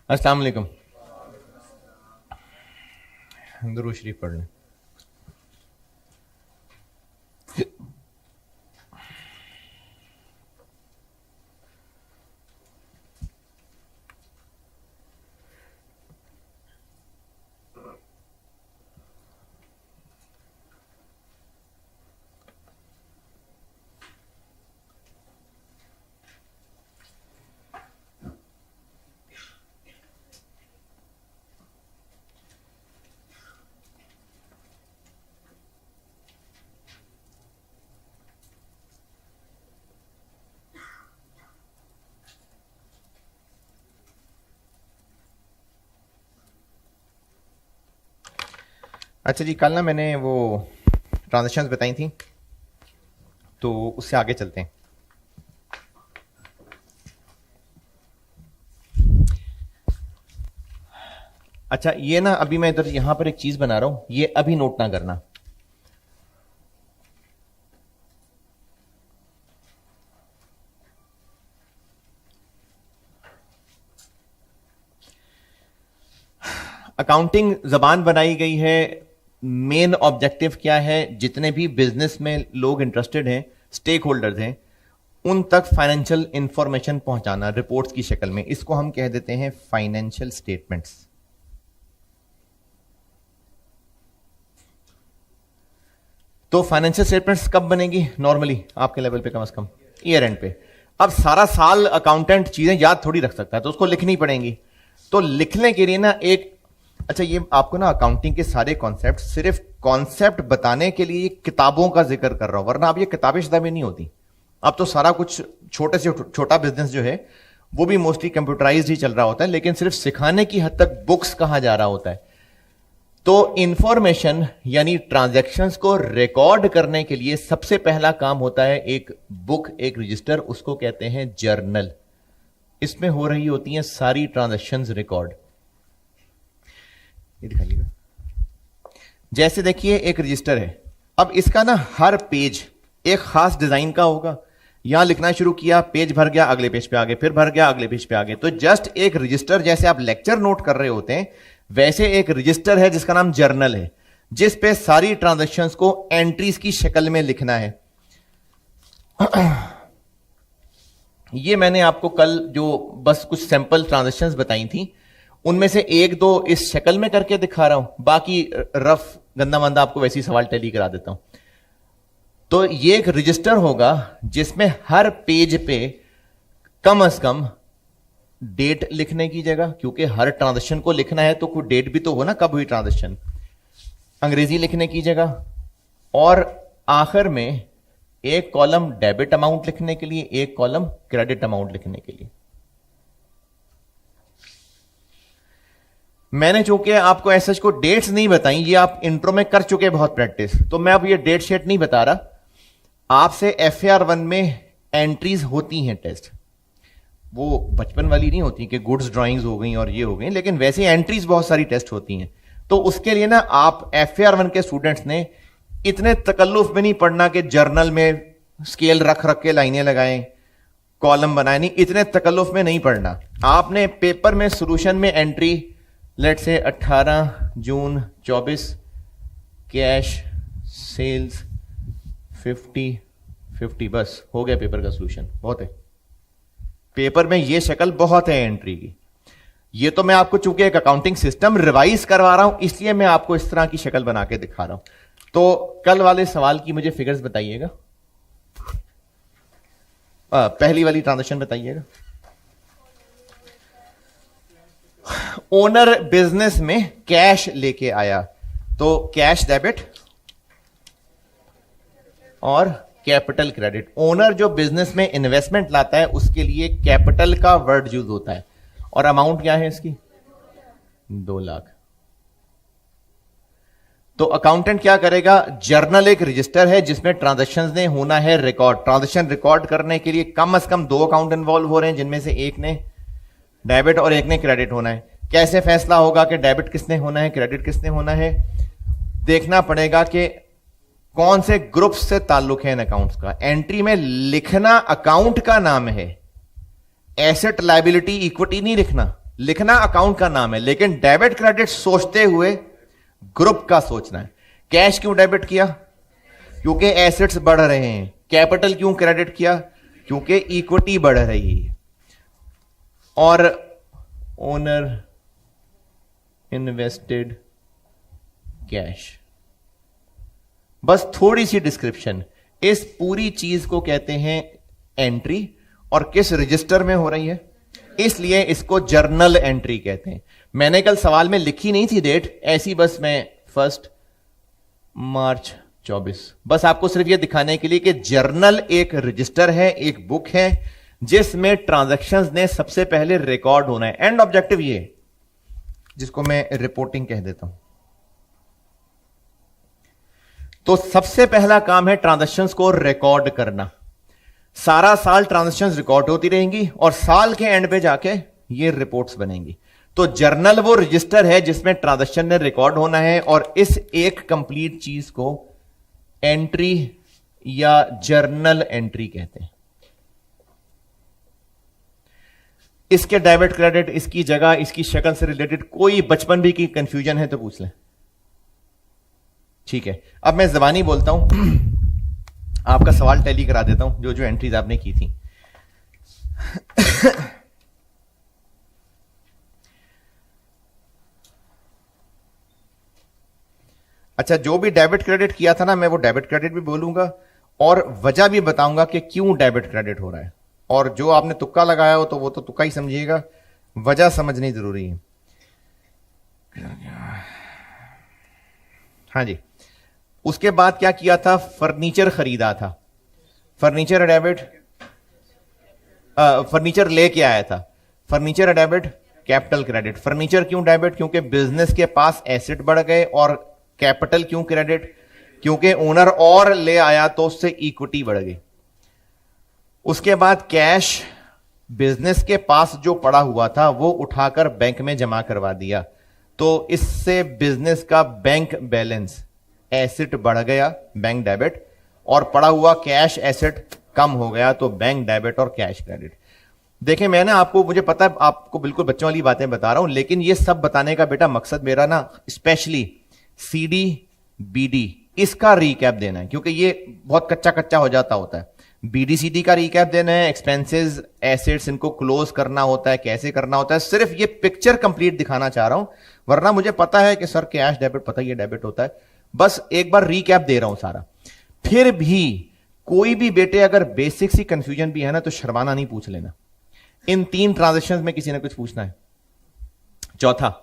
अस्सलाम वालेकुम। दुरूद शरीफ पढ़ लें। अच्छा जी, कल ना मैंने वो ट्रांजेक्शन्स बताई थी, तो उससे आगे चलते हैं। अच्छा, ये ना अभी मैं इधर यहां पर एक चीज बना रहा हूं, ये अभी नोट ना करना। अकाउंटिंग जबान बनाई गई है, मेन ऑब्जेक्टिव क्या है, जितने भी बिजनेस में लोग इंटरेस्टेड हैं, स्टेक होल्डर्स हैं, उन तक फाइनेंशियल इंफॉर्मेशन पहुंचाना रिपोर्ट्स की शक्ल में। इसको हम कह देते हैं फाइनेंशियल स्टेटमेंट्स। तो फाइनेंशियल स्टेटमेंट्स कब बनेगी नॉर्मली आपके लेवल पे? कम से कम ईयर एंड पे। अब सारा साल अकाउंटेंट चीजें याद थोड़ी रख सकता है, तो उसको लिखनी पड़ेंगी। तो लिखने के लिए ना एक, अच्छा ये आपको ना अकाउंटिंग के सारे कॉन्सेप्ट सिर्फ कॉन्सेप्ट बताने के लिए किताबों का जिक्र कर रहा हूं, वरना अब ये किताबें शिताबें नहीं होती। अब तो सारा कुछ छोटे से छोटा बिजनेस जो है वो भी मोस्टली कंप्यूटराइज्ड ही चल रहा होता है, लेकिन सिर्फ सिखाने की हद तक बुक्स कहा जा रहा होता है। तो इंफॉर्मेशन यानी ट्रांजैक्शंस को रिकॉर्ड करने के लिए सबसे पहला काम होता है एक बुक, एक रजिस्टर, उसको कहते हैं जर्नल। इसमें हो रही होती हैं सारी ट्रांजैक्शंस रिकॉर्ड। ये दिखाइएगा, जैसे देखिए एक रजिस्टर है। अब इसका ना हर पेज एक खास डिजाइन का होगा। यहां लिखना शुरू किया, पेज भर गया, अगले पेज पे आगे, फिर भर गया, अगले पेज पे आगे। तो जस्ट एक रजिस्टर, जैसे आप लेक्चर नोट कर रहे होते हैं, वैसे एक रजिस्टर है जिसका नाम जर्नल है, जिस पे सारी ट्रांजैक्शंस को एंट्रीज की शक्ल में लिखना है। ये मैंने आपको कल जो बस कुछ सैंपल ट्रांजैक्शंस बताई थी, उनमें से एक दो इस शक्ल में करके दिखा रहा हूं, बाकी रफ गंदा मंदा आपको वैसे ही सवाल टैली करा देता हूं। तो ये एक रजिस्टर होगा जिसमें हर पेज पे कम से कम डेट लिखने की जगह, क्योंकि हर ट्रांजैक्शन को लिखना है तो कोई डेट भी तो हो ना, कब हुई ट्रांजैक्शन, अंग्रेजी लिखने की जगह, और आखिर में एक कॉलम डेबिट अमाउंट लिखने के लिए, एक कॉलम क्रेडिट अमाउंट लिखने के लिए। मैंने चूंकि आपको ऐसा को डेट्स नहीं बताई, ये आप इंट्रो में कर चुके बहुत प्रैक्टिस, तो मैं अब ये डेट शीट नहीं बता रहा। आपसे FAR 1 में एंट्रीज होती हैं टेस्ट, वो बचपन वाली नहीं होती कि गुड्स ड्राइंग्स हो गई और ये हो गई, लेकिन वैसे एंट्रीज बहुत सारी टेस्ट होती हैं। तो उसके लिए ना आप FAR 1 के स्टूडेंट्स ने इतने तकल्लुफ में नहीं पढ़ना कि जर्नल में स्केल रख रख के लाइनें लगाएं, कॉलम बनाए, नहीं, इतने तकल्लुफ में नहीं पढ़ना। आपने पेपर में सोल्यूशन में एंट्री लेट से 18 जून 24 कैश सेल्स 50, बस हो गया पेपर का सोल्यूशन, बहुत है। पेपर में ये शक्ल बहुत है एंट्री की। ये तो मैं आपको चूंकि एक अकाउंटिंग सिस्टम रिवाइज करवा रहा हूं, इसलिए मैं आपको इस तरह की शक्ल बना के दिखा रहा हूं। तो कल वाले सवाल की मुझे फिगर्स बताइएगा। पहली वाली ट्रांजैक्शन बताइएगा। ओनर बिजनेस में कैश लेके आया, तो कैश डेबिट और कैपिटल क्रेडिट। ओनर जो बिजनेस में इन्वेस्टमेंट लाता है उसके लिए कैपिटल का वर्ड यूज होता है, और अमाउंट क्या है इसकी? 2 लाख। तो अकाउंटेंट क्या करेगा? जर्नल एक रजिस्टर है जिसमें ट्रांजैक्शंस ने होना है रिकॉर्ड। ट्रांजैक्शन रिकॉर्ड करने के लिए कम से कम 2 अकाउंट इन्वॉल्व हो रहे हैं, जिनमें से एक ने डेबिट और एक ने क्रेडिट होना है। कैसे फैसला होगा कि डेबिट किसने होना है, क्रेडिट किसने होना है? देखना पड़ेगा कि कौन से ग्रुप से ताल्लुक है इन अकाउंट्स का। एंट्री में लिखना अकाउंट का नाम है, एसेट लायबिलिटी इक्विटी नहीं लिखना, लिखना अकाउंट का नाम है, लेकिन डेबिट क्रेडिट सोचते हुए ग्रुप का सोचना है। कैश क्यों डेबिट किया? क्योंकि एसेट्स बढ़ रहे हैं। कैपिटल क्यों क्रेडिट किया? क्योंकि इक्विटी बढ़ रही है। और ओनर इन्वेस्टेड कैश। बस थोड़ी सी डिस्क्रिप्शन, इस पूरी चीज को कहते हैं एंट्री, और किस रजिस्टर में हो रही है, इसलिए इसको जर्नल एंट्री कहते हैं। मैंने कल सवाल में लिखी नहीं थी डेट, ऐसी बस मैं 1 मार्च 24, बस आपको सिर्फ यह दिखाने के लिए कि जर्नल एक रजिस्टर है, एक बुक है जिसमें ट्रांजैक्शंस ने सबसे पहले रिकॉर्ड होना है। एंड ऑब्जेक्टिव ये, जिसको मैं रिपोर्टिंग कह देता हूं। तो सबसे पहला काम है ट्रांजैक्शंस को रिकॉर्ड करना। सारा साल ट्रांजैक्शंस रिकॉर्ड होती रहेंगी और साल के एंड पे जाके ये रिपोर्ट्स बनेंगी। तो जर्नल वो रजिस्टर है जिसमें ट्रांजैक्शन ने रिकॉर्ड होना है, और इस एक कंप्लीट चीज को एंट्री या जर्नल एंट्री कहते हैं। इसके डेबिट क्रेडिट, इसकी जगह, इसकी शक्ल से रिलेटेड कोई बचपन भी की कंफ्यूजन है तो पूछ लें। ठीक है, अब मैं जबानी बोलता हूं, आपका सवाल टैली करा देता हूं, जो जो एंट्रीज आपने की थी। अच्छा, जो भी डेबिट क्रेडिट किया था ना, मैं वो डेबिट क्रेडिट भी बोलूंगा और वजह भी बताऊंगा कि क्यों डेबिट क्रेडिट हो रहा है। और जो आपने तुक्का लगाया हो तो वो तो तुक्का ही समझिएगा, वजह समझनी जरूरी है। हाँ जी, उसके बाद क्या किया था? फर्नीचर खरीदा था, फर्नीचर डेबिट, फर्नीचर लेके आया था, furniture debit, capital credit. Furniture क्यों डेबिट? क्योंकि बिजनेस के पास एसेट बढ़ गए। और कैपिटल क्यों क्रेडिट? क्योंकि ओनर और ले आया तो उससे इक्विटी बढ़ गई। उसके बाद कैश, बिजनेस के पास जो पड़ा हुआ था वो उठाकर बैंक में जमा करवा दिया, तो इससे बिजनेस का बैंक बैलेंस, एसेट बढ़ गया, बैंक डेबिट, और पड़ा हुआ कैश एसेट कम हो गया, तो बैंक डेबिट और कैश क्रेडिट। देखें, मैं ना आपको, मुझे पता है आपको बिल्कुल बच्चों वाली बातें बता रहा हूं, लेकिन ये सब बताने का बेटा मकसद मेरा ना स्पेशली सीडी बीडी इसका रिकैप देना है, क्योंकि ये बहुत कच्चा कच्चा हो जाता होता है। बीडी सीडी का रिकैप देना है, एक्सपेंसेस एसेट्स इनको क्लोज करना होता है, कैसे करना होता है, सिर्फ ये पिक्चर कंप्लीट दिखाना चाह रहा हूं। वरना मुझे पता है कि सर कैश डेबिट, पता ही है डेबिट होता है, बस एक बार रिकैप दे रहा हूं सारा। फिर भी कोई भी बेटे अगर बेसिक सी कंफ्यूजन भी है ना, तो शर्माना नहीं, पूछ लेना। इन 3 ट्रांजेक्शन में किसी ने कुछ पूछना है। चौथा,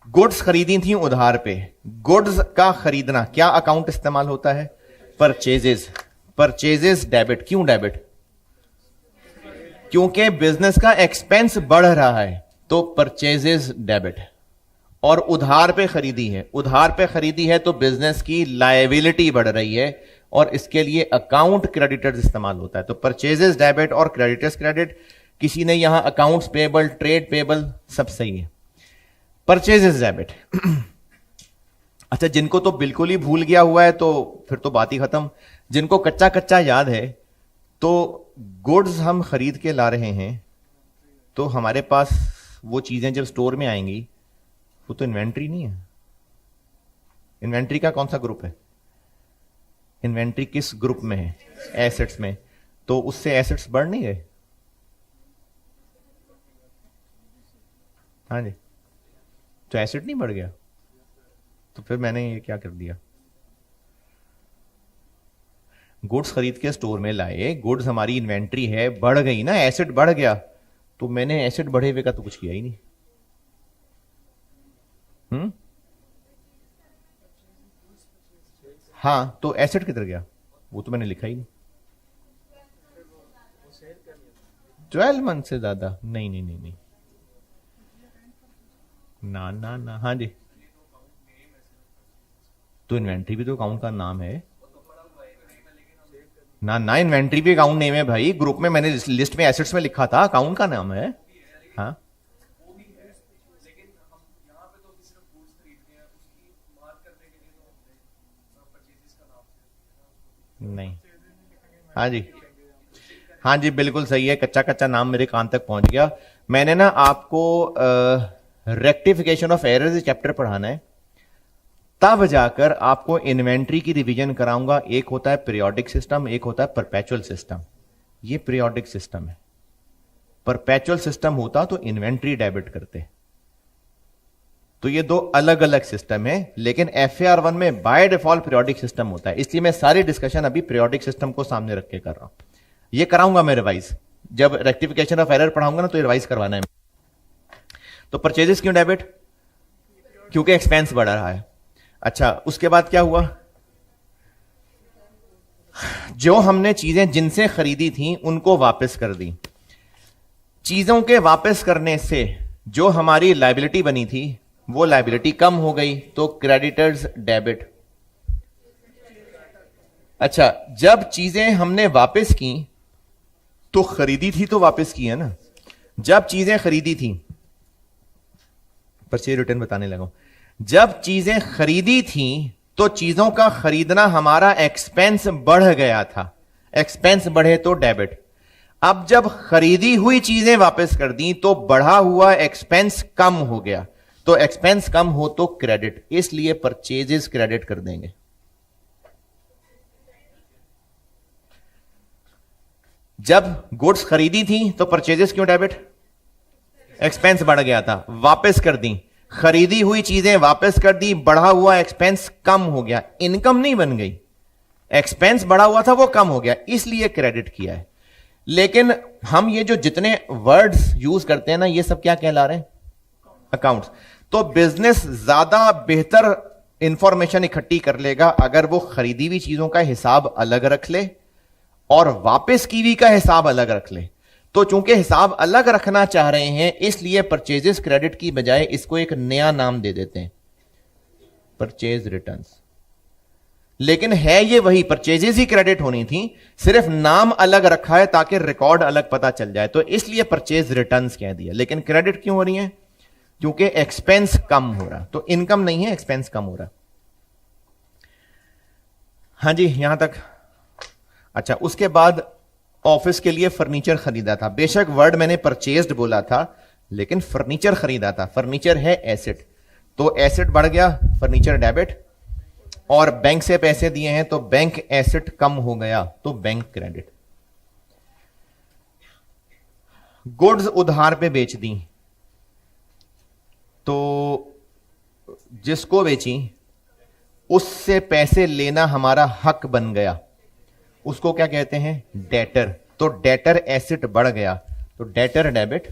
गुड्स खरीदी थी उधार पे। गुड्स का खरीदना क्या अकाउंट इस्तेमाल होता है? परचेजेस। Purchases debit. क्यों डेबिट? क्योंकि बिजनेस का एक्सपेंस बढ़ रहा है, तो परचेजेस डेबिट। और उधार पे खरीदी है, उधार पे खरीदी है तो बिजनेस की लायबिलिटी बढ़ रही है, और इसके लिए अकाउंट क्रेडिटर्स इस्तेमाल होता है। तो परचेजेस डेबिट और क्रेडिटर्स क्रेडिट। किसी ने यहां अकाउंट्स पेबल, ट्रेड पेबल, सब सही है। Purchases debit. अच्छा, जिनको तो बिल्कुल ही भूल गया हुआ है तो फिर तो बात ही खत्म। जिनको कच्चा कच्चा याद है, तो गुड्स हम खरीद के ला रहे हैं, तो हमारे पास वो चीजें जब स्टोर में आएंगी वो तो इन्वेंट्री नहीं है। इन्वेंट्री का कौन सा ग्रुप है? इन्वेंट्री किस ग्रुप में है? एसेट्स में। तो उससे एसेट्स बढ़ नहीं गए? हाँ जी, तो एसेट नहीं बढ़ गया, तो फिर मैंने ये क्या कर दिया? गुड्स खरीद के स्टोर में लाए, गुड्स हमारी इन्वेंट्री है, बढ़ गई ना, एसेट बढ़ गया, तो मैंने एसेट बढ़े हुए का तो कुछ किया ही नहीं। हाँ, तो एसेट किधर गया? वो तो मैंने लिखा ही नहीं। 12 मंथ से ज्यादा नहीं, नहीं नहीं नहीं, ना ना ना। हाँ जी, तो इन्वेंट्री भी तो अकाउंट का नाम है ना। ना, इन्वेंट्री भी अकाउंट नेम है भाई, ग्रुप में मैंने लिस्ट में एसेट्स में लिखा था, अकाउंट का नाम है। हाँ, नहीं। हाँ जी, हाँ जी बिल्कुल सही है, कच्चा कच्चा नाम मेरे कान तक पहुंच गया। मैंने ना आपको रेक्टिफिकेशन ऑफ एरर्स चैप्टर पढ़ाना है, तब जाकर आपको इन्वेंट्री की रिवीजन कराऊंगा। एक होता है पीरियोडिक सिस्टम, एक होता है परपेचुअल सिस्टम। ये पीरियोडिक सिस्टम है। परपेचुअल सिस्टम होता तो इन्वेंट्री डेबिट करते। तो ये दो अलग अलग सिस्टम है, लेकिन FAR1 में बाय डिफॉल्ट पीरियोडिक सिस्टम होता है। इसलिए मैं सारी डिस्कशन अभी पीरियोडिक सिस्टम को सामने रख के कर रहा हूं। ये कराऊंगा मैं रिवाइज, जब रेक्टिफिकेशन ऑफ एरर पढ़ाऊंगा ना तो रिवाइज करवाना है। तो परचेजेस क्यों डेबिट? क्योंकि एक्सपेंस बढ़ रहा है। अच्छा, उसके बाद क्या हुआ? जो हमने चीजें जिनसे खरीदी थी उनको वापस कर दी। चीजों के वापस करने से जो हमारी लायबिलिटी बनी थी वो लायबिलिटी कम हो गई, तो क्रेडिटर्स डेबिट। अच्छा, जब चीजें हमने वापस की तो खरीदी थी तो वापस की है ना। जब चीजें खरीदी थी, परचेज रिटर्न बताने लगा, जब चीजें खरीदी थी तो चीजों का खरीदना हमारा एक्सपेंस बढ़ गया था। एक्सपेंस बढ़े तो डेबिट। अब जब खरीदी हुई चीजें वापस कर दी तो बढ़ा हुआ एक्सपेंस कम हो गया, तो एक्सपेंस कम हो तो क्रेडिट, इसलिए परचेजेस क्रेडिट कर देंगे। जब गुड्स खरीदी थी तो परचेजेस क्यों डेबिट? एक्सपेंस बढ़ गया था, वापस कर दी। खरीदी हुई चीजें वापस कर दी, बढ़ा हुआ एक्सपेंस कम हो गया, इनकम नहीं बन गई। एक्सपेंस बढ़ा हुआ था वो कम हो गया, इसलिए क्रेडिट किया है। लेकिन हम ये जो जितने वर्ड्स यूज करते हैं ना, ये सब क्या कहला रहे हैं? अकाउंट्स। तो बिजनेस ज्यादा बेहतर इंफॉर्मेशन इकट्ठी कर लेगा अगर वो खरीदी हुई चीजों का हिसाब अलग रख ले और वापस की हुई का हिसाब अलग रख ले। तो चूंकि हिसाब अलग रखना चाह रहे हैं, इसलिए परचेजेस क्रेडिट की बजाय इसको एक नया नाम दे देते हैं, परचेज रिटर्न्स। लेकिन है ये वही, परचेजेस ही क्रेडिट होनी थी, सिर्फ नाम अलग रखा है ताकि रिकॉर्ड अलग पता चल जाए, तो इसलिए परचेज रिटर्न्स कह दिया। लेकिन क्रेडिट क्यों हो रही है? क्योंकि एक्सपेंस कम हो रहा। तो इनकम नहीं है, एक्सपेंस कम हो रहा। हां जी, यहां तक। अच्छा, उसके बाद ऑफिस के लिए फर्नीचर खरीदा था। बेशक वर्ड मैंने परचेज्ड बोला था, लेकिन फर्नीचर खरीदा था। फर्नीचर है एसेट, तो एसेट बढ़ गया, फर्नीचर डेबिट। और बैंक से पैसे दिए हैं तो बैंक एसेट कम हो गया, तो बैंक क्रेडिट। गुड्स उधार पे बेच दी, तो जिसको बेची उससे पैसे लेना हमारा हक बन गया, उसको क्या कहते हैं? डेटर। तो डेटर एसेट बढ़ गया, तो डेटर डेबिट।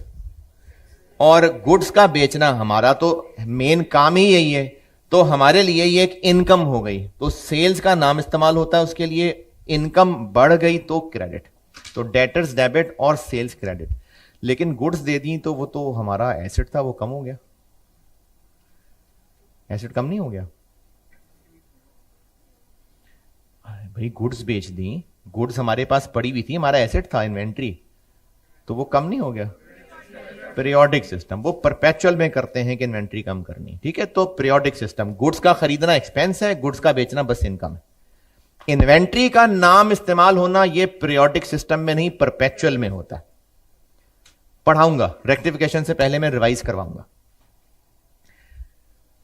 और गुड्स का बेचना हमारा तो मेन काम ही यही है, तो हमारे लिए ये एक इनकम हो गई, तो सेल्स का नाम इस्तेमाल होता है उसके लिए। इनकम बढ़ गई तो क्रेडिट, तो डेटर्स डेबिट और सेल्स क्रेडिट। लेकिन गुड्स दे दी तो वो तो हमारा एसेट था, वो कम हो गया। एसेट कम नहीं हो गया भाई, गुड्स बेच दी, गुड्स हमारे पास पड़ी हुई थी, हमारा एसेट था इन्वेंट्री, तो वो कम नहीं हो गया। पीरियोडिक सिस्टम, वो परपेचुअल में करते हैं कि इन्वेंट्री कम करनी, ठीक है। तो पीरियोडिक सिस्टम, गुड्स का खरीदना एक्सपेंस है, गुड्स का बेचना बस इनकम है। इन्वेंट्री का नाम इस्तेमाल होना ये पीरियोडिक सिस्टम में नहीं, परपेचुअल में होता है। पढ़ाऊंगा, रेक्टिफिकेशन से पहले मैं रिवाइज करवाऊंगा।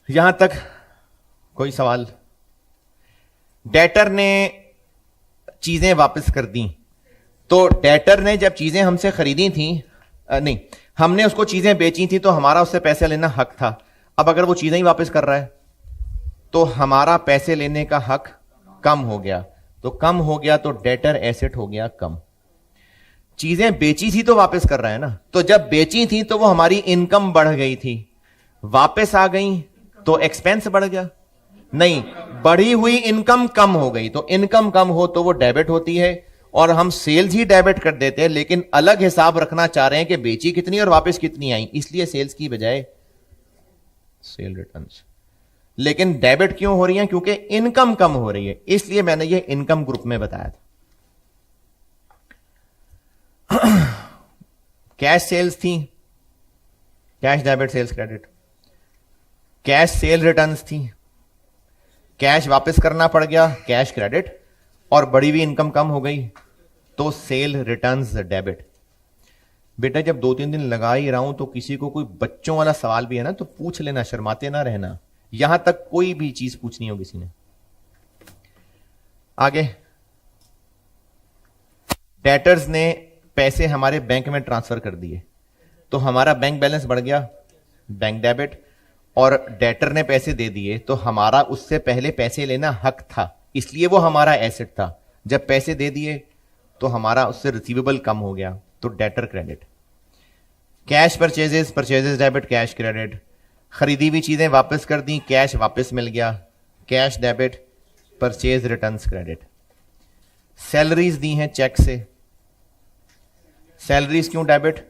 यहां तक कोई सवाल? डेटर ने चीजें वापस कर दी, तो डेटर ने जब चीजें हमसे खरीदी थी, नहीं, हमने उसको चीजें बेची थी, तो हमारा उससे पैसे लेना हक था। अब अगर वो चीजें ही वापस कर रहा है तो हमारा पैसे लेने का हक कम हो गया, तो कम हो गया तो डेटर एसेट हो गया कम। चीजें बेची थी तो वापस कर रहा है ना, तो जब बेची थी तो वो हमारी इनकम बढ़ गई थी, वापस आ गई तो एक्सपेंस बढ़ गया। नहीं, बढ़ी हुई इनकम कम हो गई, तो इनकम कम हो तो वो डेबिट होती है, और हम सेल्स ही डेबिट कर देते हैं। लेकिन अलग हिसाब रखना चाह रहे हैं कि बेची कितनी और वापस कितनी आई, इसलिए सेल्स की बजाय सेल रिटर्न्स। लेकिन डेबिट क्यों हो रही है? क्योंकि इनकम कम हो रही है, इसलिए मैंने ये इनकम ग्रुप में बताया था। कैश सेल्स थी, cash debit sales credit. Cash sale returns थी, कैश वापस करना पड़ गया, कैश क्रेडिट। और बढ़ी हुई इनकम कम हो गई, तो सेल रिटर्न्स डेबिट। बेटा जब 2-3 दिन लगा ही रहा हूं तो किसी को कोई बच्चों वाला सवाल भी है ना तो पूछ लेना, शर्माते ना रहना। यहां तक कोई भी चीज पूछनी हो किसी ने। आगे, डेटर्स ने पैसे हमारे बैंक में ट्रांसफर कर दिए तो हमारा बैंक बैलेंस बढ़ गया, बैंक डेबिट। और डेटर ने पैसे दे दिए तो हमारा उससे पहले पैसे लेना हक था, इसलिए वो हमारा एसेट था। जब पैसे दे दिए तो हमारा उससे रिसीवेबल कम हो गया, तो debtor credit. Cash purchases, purchases debit, cash credit. खरीदी हुई चीजें वापस कर दी, कैश वापस मिल गया, cash debit, purchase returns credit. Salaries दी हैं चेक से, सैलरीज क्यों डेबिट?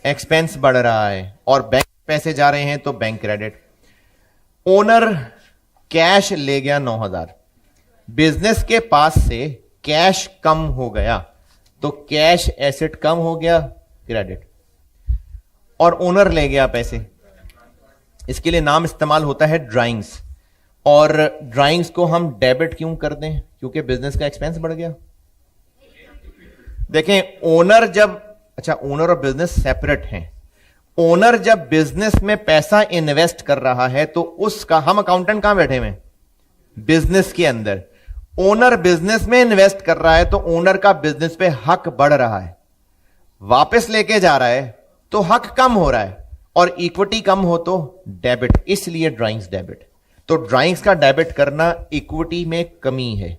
एक्सपेंस बढ़ रहा है और बैंक पैसे जा रहे हैं तो बैंक क्रेडिट। ओनर कैश ले गया 9,000, बिजनेस के पास से कैश कम हो गया तो कैश एसेट कम हो गया, क्रेडिट। और ओनर ले गया पैसे, इसके लिए नाम इस्तेमाल होता है ड्राइंग्स। और ड्राइंग्स को हम डेबिट क्यों कर दें? क्योंकि बिजनेस का एक्सपेंस बढ़ गया। देखें, ओनर जब, अच्छा ओनर और बिजनेस सेपरेट हैं। ओनर जब बिजनेस में पैसा इन्वेस्ट कर रहा है तो उसका, हम अकाउंटेंट कहां बैठे हुए? बिजनेस के अंदर। ओनर बिजनेस में इन्वेस्ट कर रहा है तो ओनर का बिजनेस पे हक बढ़ रहा है, वापस लेके जा रहा है तो हक कम हो रहा है, और इक्विटी कम हो तो डेबिट, इसलिए ड्राइंग्स डेबिट। तो ड्राइंग्स का डेबिट करना इक्विटी में कमी है।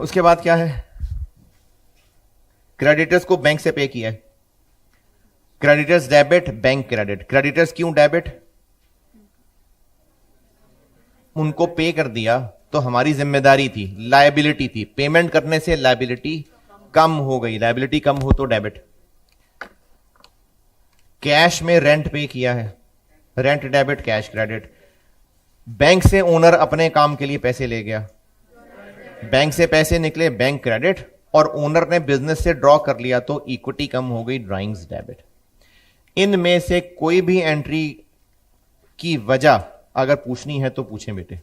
उसके बाद क्या है? क्रेडिटर्स को बैंक से पे किया है, creditors debit, bank credit. Creditors क्यों डेबिट? उनको पे कर दिया तो हमारी जिम्मेदारी थी, लायबिलिटी थी, पेमेंट करने से लायबिलिटी कम हो गई, लायबिलिटी कम हो तो डेबिट। कैश में रेंट पे किया है, rent debit, cash credit. Bank से ओनर अपने काम के लिए पैसे ले गया, बैंक से पैसे निकले, बैंक क्रेडिट। और ओनर ने बिजनेस से ड्रॉ कर लिया तो इक्विटी कम हो गई, ड्राइंग्स डेबिट। इनमें से कोई भी एंट्री की वजह अगर पूछनी है तो पूछें बेटे।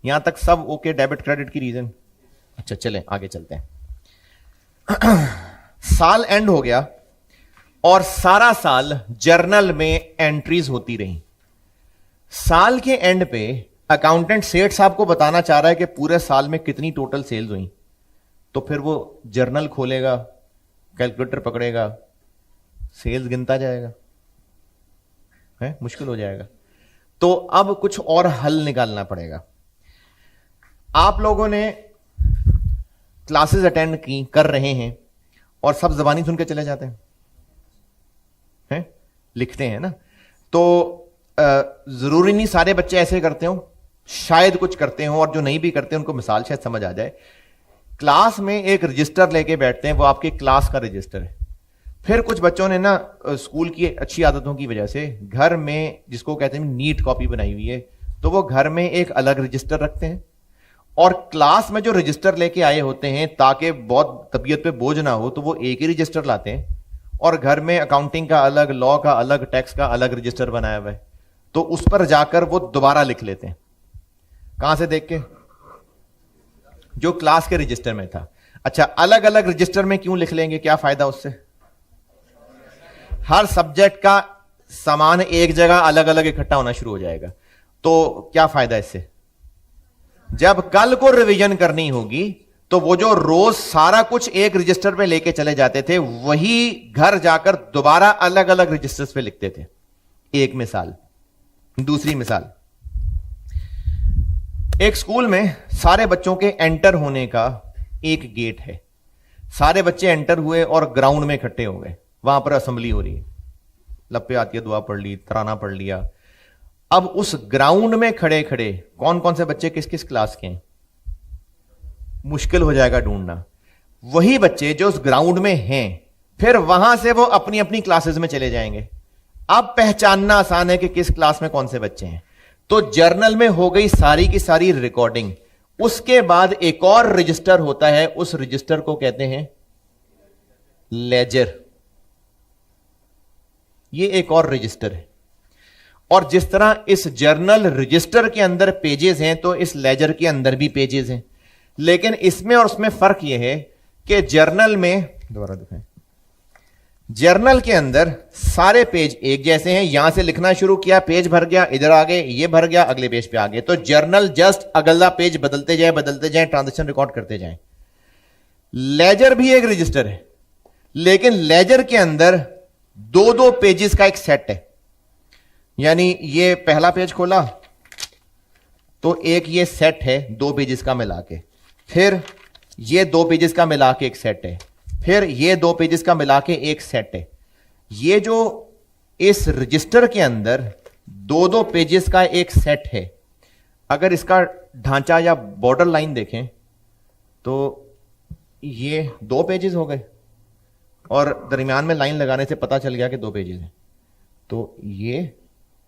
यहां तक सब ओके, डेबिट क्रेडिट की रीजन। अच्छा चलें आगे चलते हैं। साल एंड हो गया और सारा साल जर्नल में एंट्रीज होती रही। साल के एंड पे अकाउंटेंट सेठ साहब को बताना चाह रहा है कि पूरे साल में कितनी टोटल सेल्स हुई, तो फिर वो जर्नल खोलेगा, कैलकुलेटर पकड़ेगा, सेल्स गिनता जाएगा, है मुश्किल हो जाएगा। तो अब कुछ और हल निकालना पड़ेगा। आप लोगों ने क्लासेस अटेंड की, कर रहे हैं, और सब जबानी सुन के चले जाते हैं, लिखते हैं ना। तो जरूरी नहीं सारे बच्चे ऐसे करते हो, शायद कुछ करते हो, और जो नहीं भी करते उनको मिसाल शायद समझ आ जाए। क्लास में एक रजिस्टर लेके बैठते हैं, वो आपके क्लास का रजिस्टर है। फिर कुछ बच्चों ने ना स्कूल की अच्छी आदतों की वजह से घर में, जिसको कहते हैं नीट कॉपी बनाई हुई है, तो वो घर में एक अलग रजिस्टर रखते हैं, और क्लास में जो रजिस्टर लेके आए होते हैं ताकि बहुत तबीयत पे बोझ ना हो तो वो एक ही रजिस्टर लाते हैं, और घर में अकाउंटिंग का अलग, लॉ का अलग, टैक्स का अलग रजिस्टर बनाया हुआ है, तो उस पर जाकर वो दोबारा लिख लेते हैं। कहां से देख के? जो क्लास के रजिस्टर में था। अच्छा, अलग अलग रजिस्टर में क्यों लिख लेंगे? क्या फायदा उससे? हर सब्जेक्ट का सामान एक जगह अलग अलग इकट्ठा होना शुरू हो जाएगा, तो क्या फायदा इससे? जब कल को रिवीजन करनी होगी तो वो जो रोज सारा कुछ एक रजिस्टर पे लेके चले जाते थे, वही घर जाकर दोबारा अलग अलग रजिस्टर्स पे लिखते थे। एक मिसाल। दूसरी मिसाल, एक स्कूल में सारे बच्चों के एंटर होने का एक गेट है। सारे बच्चे एंटर हुए और ग्राउंड में इकट्ठे हो गए, वहां पर असेंबली हो रही है, लप्पे आती है, दुआ पढ़ ली, तराना पढ़ लिया। अब उस ग्राउंड में खड़े खड़े कौन कौन से बच्चे किस किस क्लास के हैं, मुश्किल हो जाएगा ढूंढना। वही बच्चे जो उस ग्राउंड में हैं, फिर वहां से वो अपनी अपनी क्लासेस में चले जाएंगे। अब पहचानना आसान है कि किस क्लास में कौन से बच्चे हैं। तो जर्नल में हो गई सारी की सारी रिकॉर्डिंग। उसके बाद एक और रजिस्टर होता है, उस रजिस्टर को कहते हैं लेजर। ये एक और रजिस्टर है। और जिस तरह इस जर्नल रजिस्टर के अंदर पेजेस हैं तो इस लेजर के अंदर भी पेजेस हैं, लेकिन इसमें और उसमें फर्क यह है कि जर्नल में, दोबारा दिखाएं, जर्नल के अंदर सारे पेज एक जैसे हैं। यहां से लिखना शुरू किया, पेज भर गया, इधर आ गए, ये भर गया, अगले पेज पे आ गए। तो जर्नल जस्ट अगला पेज बदलते जाए, ट्रांजेक्शन रिकॉर्ड करते जाएं। लेजर भी एक रजिस्टर है, लेकिन लेजर के अंदर दो दो पेजेस का एक सेट है। यानी ये पहला पेज खोला तो एक ये सेट है दो पेजेस का मिला के, फिर ये दो पेजेस का मिला के एक सेट है, फिर ये दो पेजेस का मिला के एक सेट है। ये जो इस रजिस्टर के अंदर दो दो पेजेस का एक सेट है, अगर इसका ढांचा या बॉर्डर लाइन देखें तो ये दो पेजेस हो गए और दरमियान में लाइन लगाने से पता चल गया कि दो पेजेस हैं। तो ये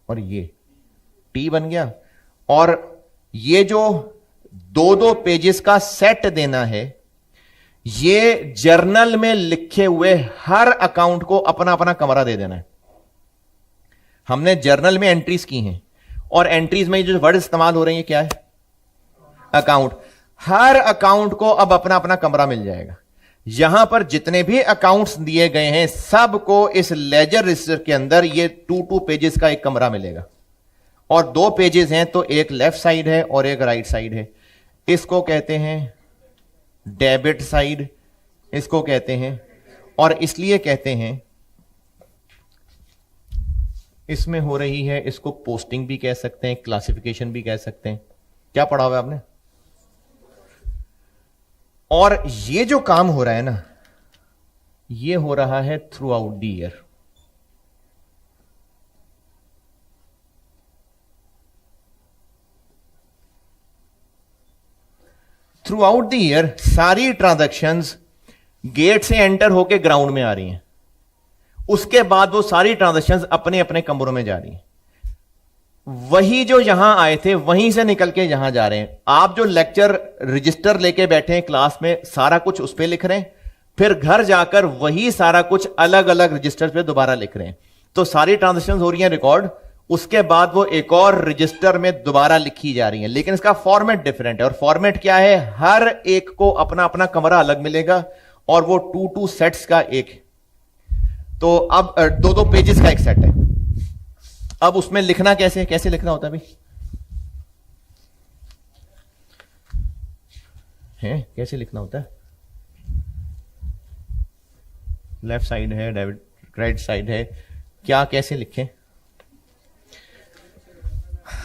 और ये टी बन गया। और ये जो दो दो पेजेस का सेट देना है, ये जर्नल में लिखे हुए हर अकाउंट को अपना अपना कमरा दे देना है। हमने जर्नल में एंट्रीज की हैं और एंट्रीज में जो वर्ड इस्तेमाल हो रही है क्या है? अकाउंट। हर अकाउंट को अब अपना अपना कमरा मिल जाएगा। यहां पर जितने भी अकाउंट्स दिए गए हैं सबको इस लेजर रजिस्टर के अंदर ये टू पेजेस का एक कमरा मिलेगा। और दो पेजेस हैं तो एक लेफ्ट साइड है और एक राइट साइड है। इसको कहते हैं डेबिट साइड, इसको कहते हैं, और इसलिए कहते हैं इसमें हो रही है, इसको पोस्टिंग भी कह सकते हैं, क्लासिफिकेशन भी कह सकते हैं। क्या पढ़ा हुआ है आपने? और ये जो काम हो रहा है ना, ये हो रहा है through out the year. Through out the year सारी ट्रांजैक्शंस गेट से एंटर होके ग्राउंड में आ रही हैं। उसके बाद वो सारी ट्रांजैक्शंस अपने अपने कमरों में जा रही हैं। वही जो यहां आए थे वहीं से निकल के यहां जा रहे हैं। आप जो लेक्चर रजिस्टर लेके बैठे हैं क्लास में, सारा कुछ उस पर लिख रहे हैं, फिर घर जाकर वही सारा कुछ अलग अलग रजिस्टर पे दोबारा लिख रहे हैं। तो सारी ट्रांजैक्शंस हो रही हैं रिकॉर्ड, उसके बाद वो एक और रजिस्टर में दोबारा लिखी जा रही है, लेकिन इसका फॉर्मेट डिफरेंट है। और फॉर्मेट क्या है? हर एक को अपना अपना कमरा अलग मिलेगा और वो टू सेट्स का एक। तो अब दो दो पेजेस का एक सेट है। अब उसमें लिखना कैसे लिखना होता है कैसे लिखना होता है? लेफ्ट साइड है, राइट साइड है, क्या कैसे लिखें?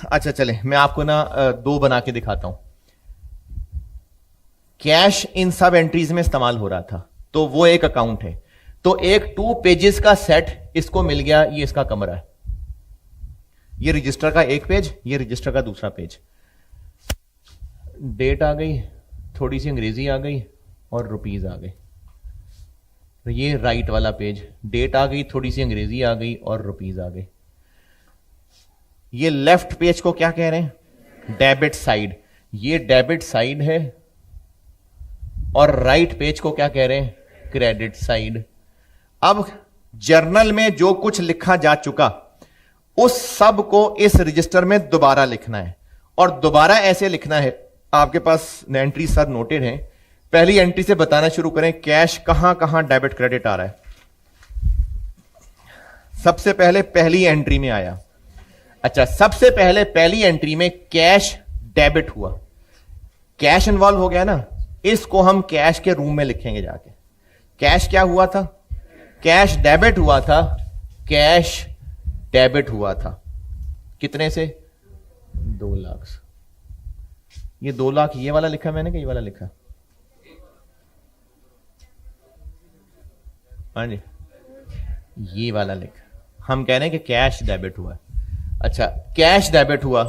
अच्छा चले, मैं आपको ना दो बना के दिखाता हूं। कैश इन सब एंट्रीज में इस्तेमाल हो रहा था, तो वो एक अकाउंट है। तो एक टू पेजेस का सेट इसको मिल गया, ये इसका कमरा है। ये रजिस्टर का एक पेज, ये रजिस्टर का दूसरा पेज। डेट आ गई, थोड़ी सी अंग्रेजी आ गई और रुपीज आ गई। ये राइट वाला पेज, डेट आ गई, थोड़ी सी अंग्रेजी आ गई और रुपीज आ गई। ये लेफ्ट पेज को क्या कह रहे हैं? Debit side. ये डेबिट साइड है। और राइट पेज को क्या कह रहे हैं? Credit side. अब जर्नल में जो कुछ लिखा जा चुका उस सब को इस रजिस्टर में दोबारा लिखना है। और दोबारा ऐसे लिखना है, आपके पास एंट्री सर नोटेड है। पहली एंट्री से बताना शुरू करें, कैश कहां कहां डेबिट क्रेडिट आ रहा है। सबसे पहले पहली एंट्री में आया। अच्छा, सबसे पहले पहली एंट्री में कैश डेबिट हुआ। कैश इन्वॉल्व हो गया ना, इसको हम कैश के रूम में लिखेंगे जाके। कैश क्या हुआ था? कैश डेबिट हुआ था। कैश डेबिट हुआ था कितने से? 2 लाख। ये 2 लाख ये वाला लिखा मैंने कि ये वाला लिखा? हाँ जी, ये वाला लिखा। हम कह रहे हैं कि कैश डेबिट हुआ। अच्छा, कैश डेबिट हुआ।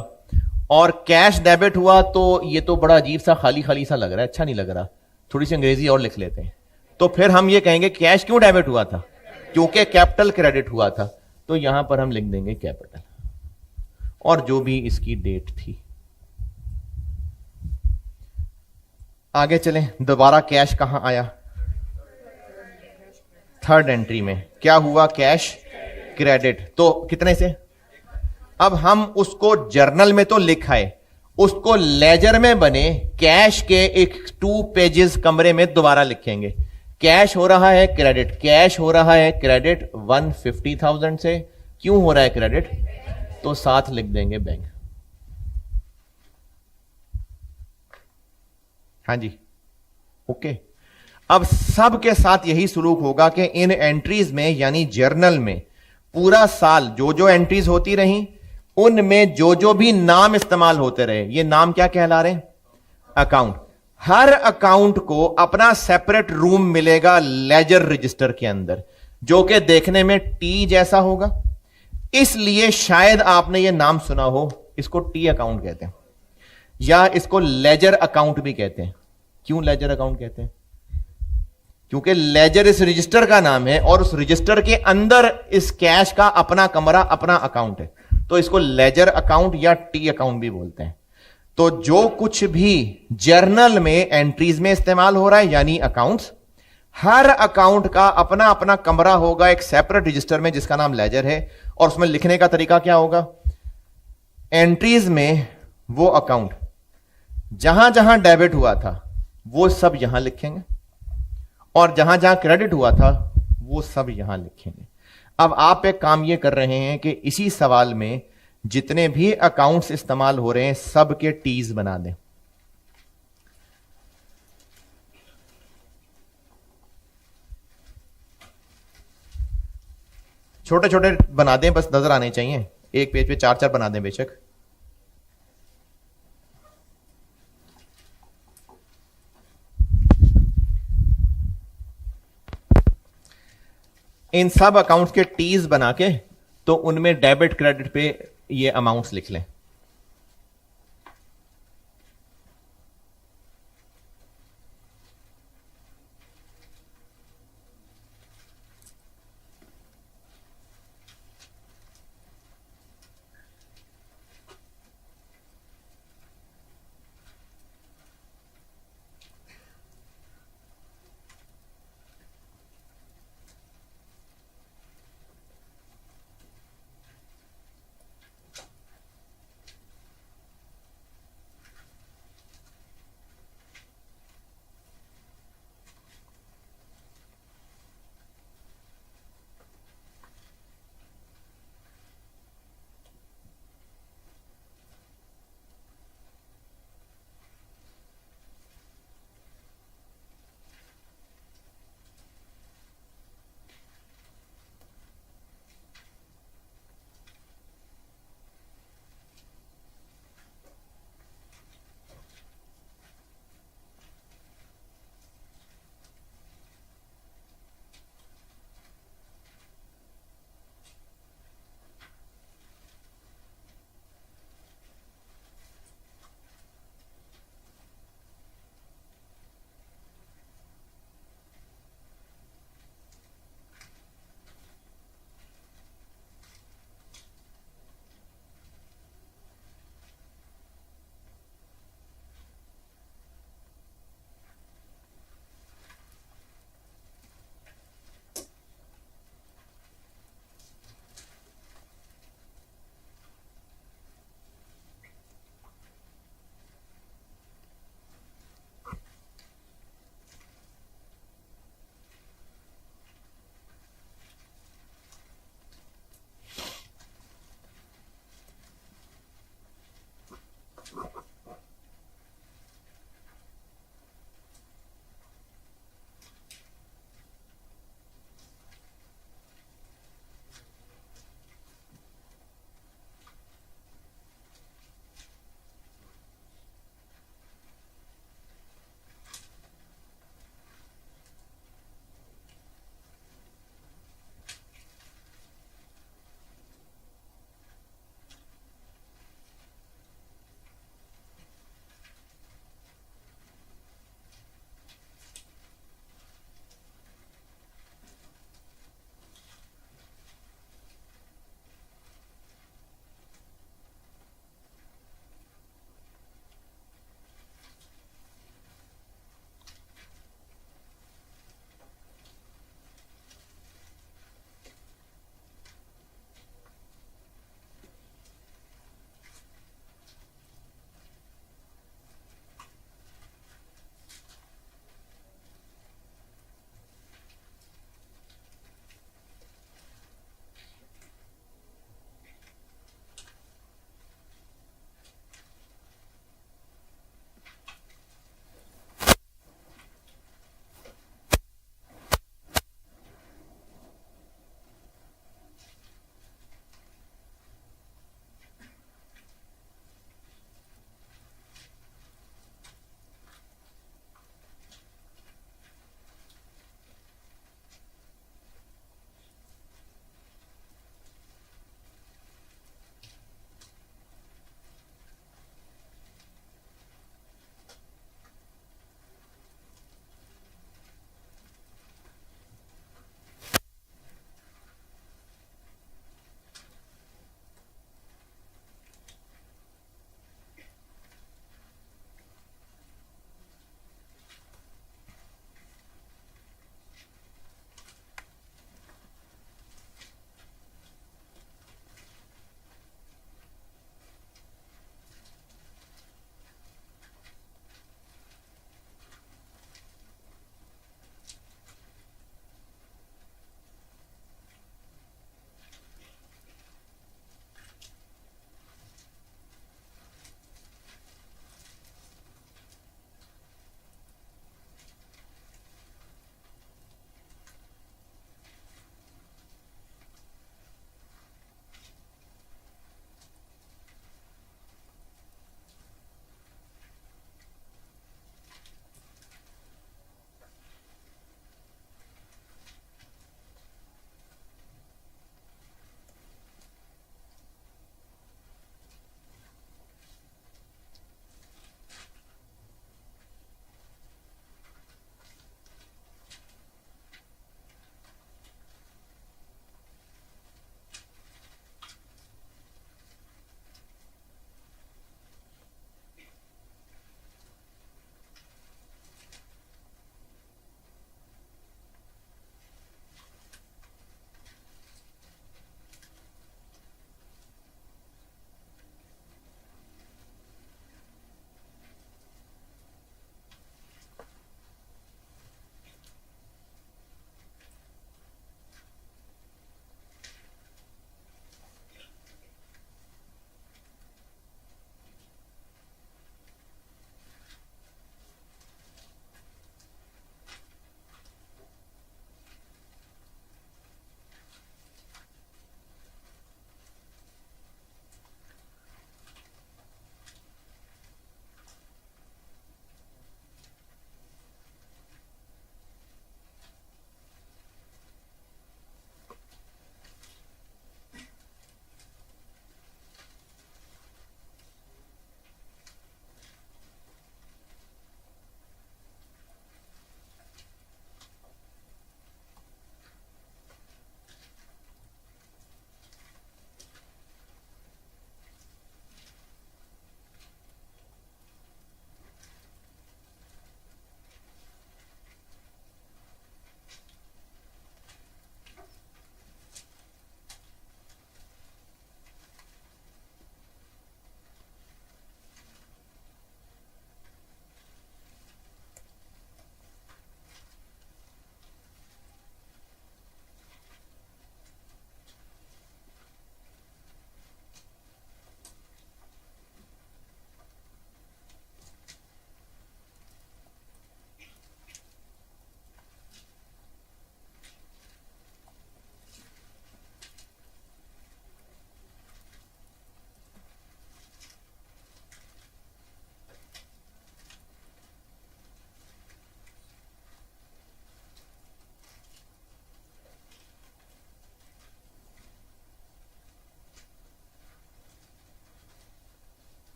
और कैश डेबिट हुआ तो ये तो बड़ा अजीब सा खाली खाली सा लग रहा है, अच्छा नहीं लग रहा। थोड़ी सी अंग्रेजी और लिख लेते हैं। तो फिर हम ये कहेंगे कैश क्यों डेबिट हुआ था? क्योंकि कैपिटल क्रेडिट हुआ था। तो यहां पर हम लिख देंगे कैपिटल और जो भी इसकी डेट थी। आगे चलें, दोबारा कैश कहां आया? थर्ड एंट्री में क्या हुआ? Cash credit. तो कितने से? अब हम उसको जर्नल में तो लिखाए, उसको लेजर में बने कैश के एक 2 पेजेस कमरे में दोबारा लिखेंगे। कैश हो रहा है क्रेडिट, कैश हो रहा है क्रेडिट 150,000 से। क्यों हो रहा है क्रेडिट? तो साथ लिख देंगे बैंक। हाँ जी, ओके। अब सब के साथ यही सुलूक होगा कि इन एंट्रीज में यानी जर्नल में पूरा साल जो जो एंट्रीज होती रही उनमें जो जो भी नाम इस्तेमाल होते रहे, ये नाम क्या कहला रहे हैं? अकाउंट। हर अकाउंट को अपना सेपरेट रूम मिलेगा लेजर रजिस्टर के अंदर, जो कि देखने में टी जैसा होगा। इसलिए शायद आपने ये नाम सुना हो, इसको टी अकाउंट कहते हैं या इसको लेजर अकाउंट भी कहते हैं। क्यों लेजर अकाउंट कहते हैं? क्योंकि लेजर इस रजिस्टर का नाम है और उस रजिस्टर के अंदर इस कैश का अपना कमरा, अपना अकाउंट है, तो इसको लेजर अकाउंट या टी अकाउंट भी बोलते हैं। तो जो कुछ भी जर्नल में एंट्रीज में इस्तेमाल हो रहा है यानी अकाउंट्स, हर अकाउंट का अपना अपना कमरा होगा एक सेपरेट रजिस्टर में जिसका नाम लेजर है, और उसमें लिखने का तरीका क्या होगा? एंट्रीज में वो अकाउंट जहां जहां डेबिट हुआ था वो सब यहां लिखेंगे, और जहां जहां क्रेडिट हुआ था वो सब यहां लिखेंगे। अब आप एक काम ये कर रहे हैं कि इसी सवाल में जितने भी अकाउंट्स इस्तेमाल हो रहे हैं सब के टीज बना दें। छोटे छोटे बना दें, बस नजर आने चाहिए। एक पेज पे 4-4 बना दें बेशक। इन सब अकाउंट्स के टीज बना के तो उनमें डेबिट क्रेडिट पे ये अमाउंट्स लिख लें।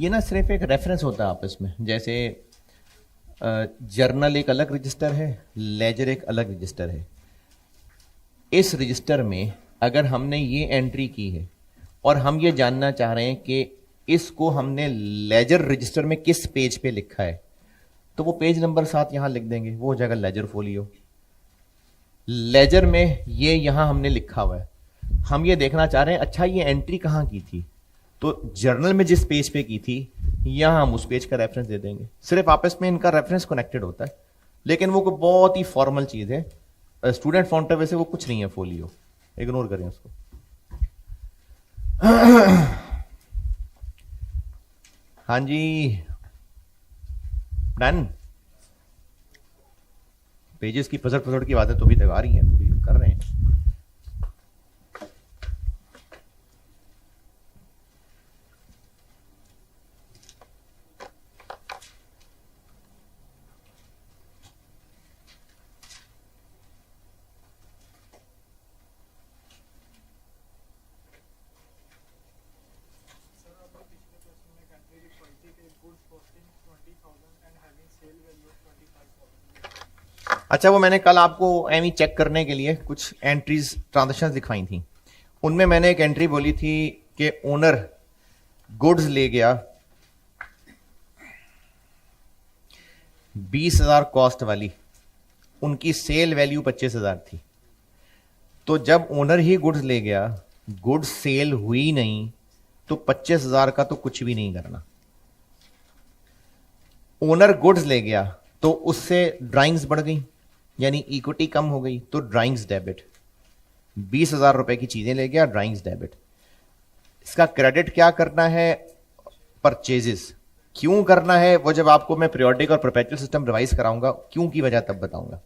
ये ना सिर्फ एक रेफरेंस होता है आपस में, जैसे जर्नल एक अलग रजिस्टर है, लेजर एक अलग रजिस्टर है। इस रजिस्टर में अगर हमने ये एंट्री की है और हम ये जानना चाह रहे हैं कि इसको हमने लेजर रजिस्टर में किस पेज पे लिखा है, तो वो पेज नंबर साथ यहां लिख देंगे, वो हो जाएगा लेजर फोलियो। लेजर में ये यहां हमने लिखा हुआ है, हम ये देखना चाह रहे हैं अच्छा ये एंट्री कहां की थी, तो जर्नल में जिस पेज पे की थी यहां हम उस पेज का रेफरेंस दे देंगे। सिर्फ आपस में इनका रेफरेंस कनेक्टेड होता है, लेकिन वो बहुत ही फॉर्मल चीज है। स्टूडेंट पॉइंट ऑफ व्यू से वो कुछ नहीं है फोलियो, इग्नोर करें उसको। हाँ जी, डन। पेजेस की पसड़ पसड़ की बातें तो भी तक आ रही हैं, तो भी कर रहे हैं। अच्छा, वो मैंने कल आपको एम चेक करने के लिए कुछ एंट्रीज ट्रांजेक्शन दिखाई थी। उनमें मैंने एक एंट्री बोली थी कि ओनर गुड्स ले गया 20,000 कॉस्ट वाली, उनकी सेल वैल्यू 25,000 थी। तो जब ओनर ही गुड्स ले गया, गुड्स सेल हुई नहीं, तो 25,000 का तो कुछ भी नहीं करना। ओनर गुड्स ले गया तो उससे ड्राइंग्स बढ़ गई, यानी इक्विटी कम हो गई, तो ड्राइंग्स डेबिट। 20,000 रुपए की चीजें ले गया, ड्राइंग्स डेबिट। इसका क्रेडिट क्या करना है? परचेजेस। क्यों करना है वो जब आपको मैं पीरियोडिक और परपेचुअल सिस्टम रिवाइज कराऊंगा, क्यों की वजह तब बताऊंगा।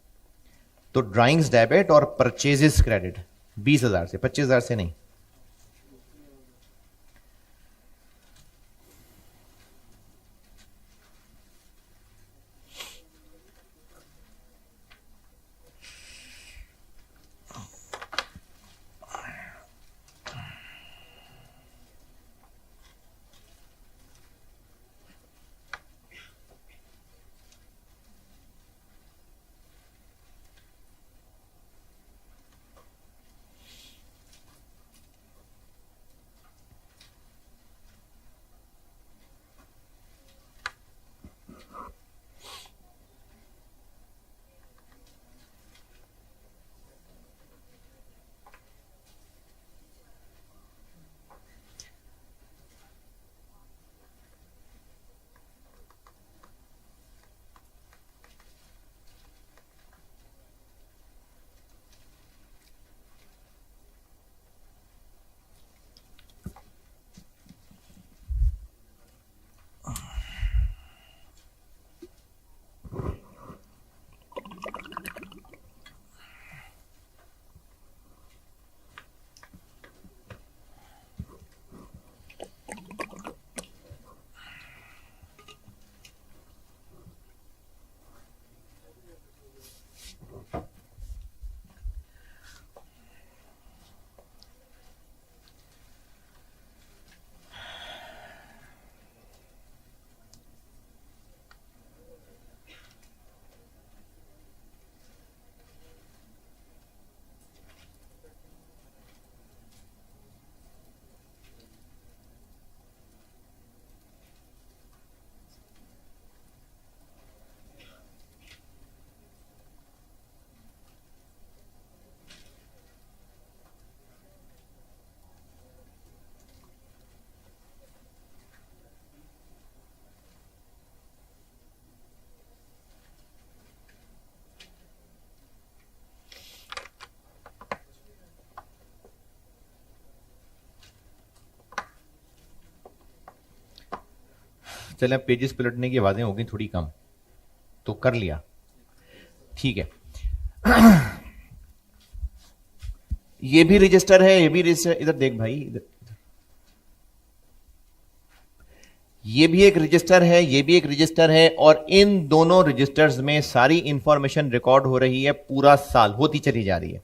तो ड्राइंग्स डेबिट और परचेजेस क्रेडिट 20,000 से, 25,000 से नहीं। चले, पेजेस पलटने की आवाजें हो गई थोड़ी कम, तो कर लिया, ठीक है। ये भी रजिस्टर है, ये भी रजिस्टर, इधर देख भाई, इधर। ये भी एक रजिस्टर है, ये भी एक रजिस्टर है, और इन दोनों रजिस्टर्स में सारी इंफॉर्मेशन रिकॉर्ड हो रही है, पूरा साल होती चली जा रही है।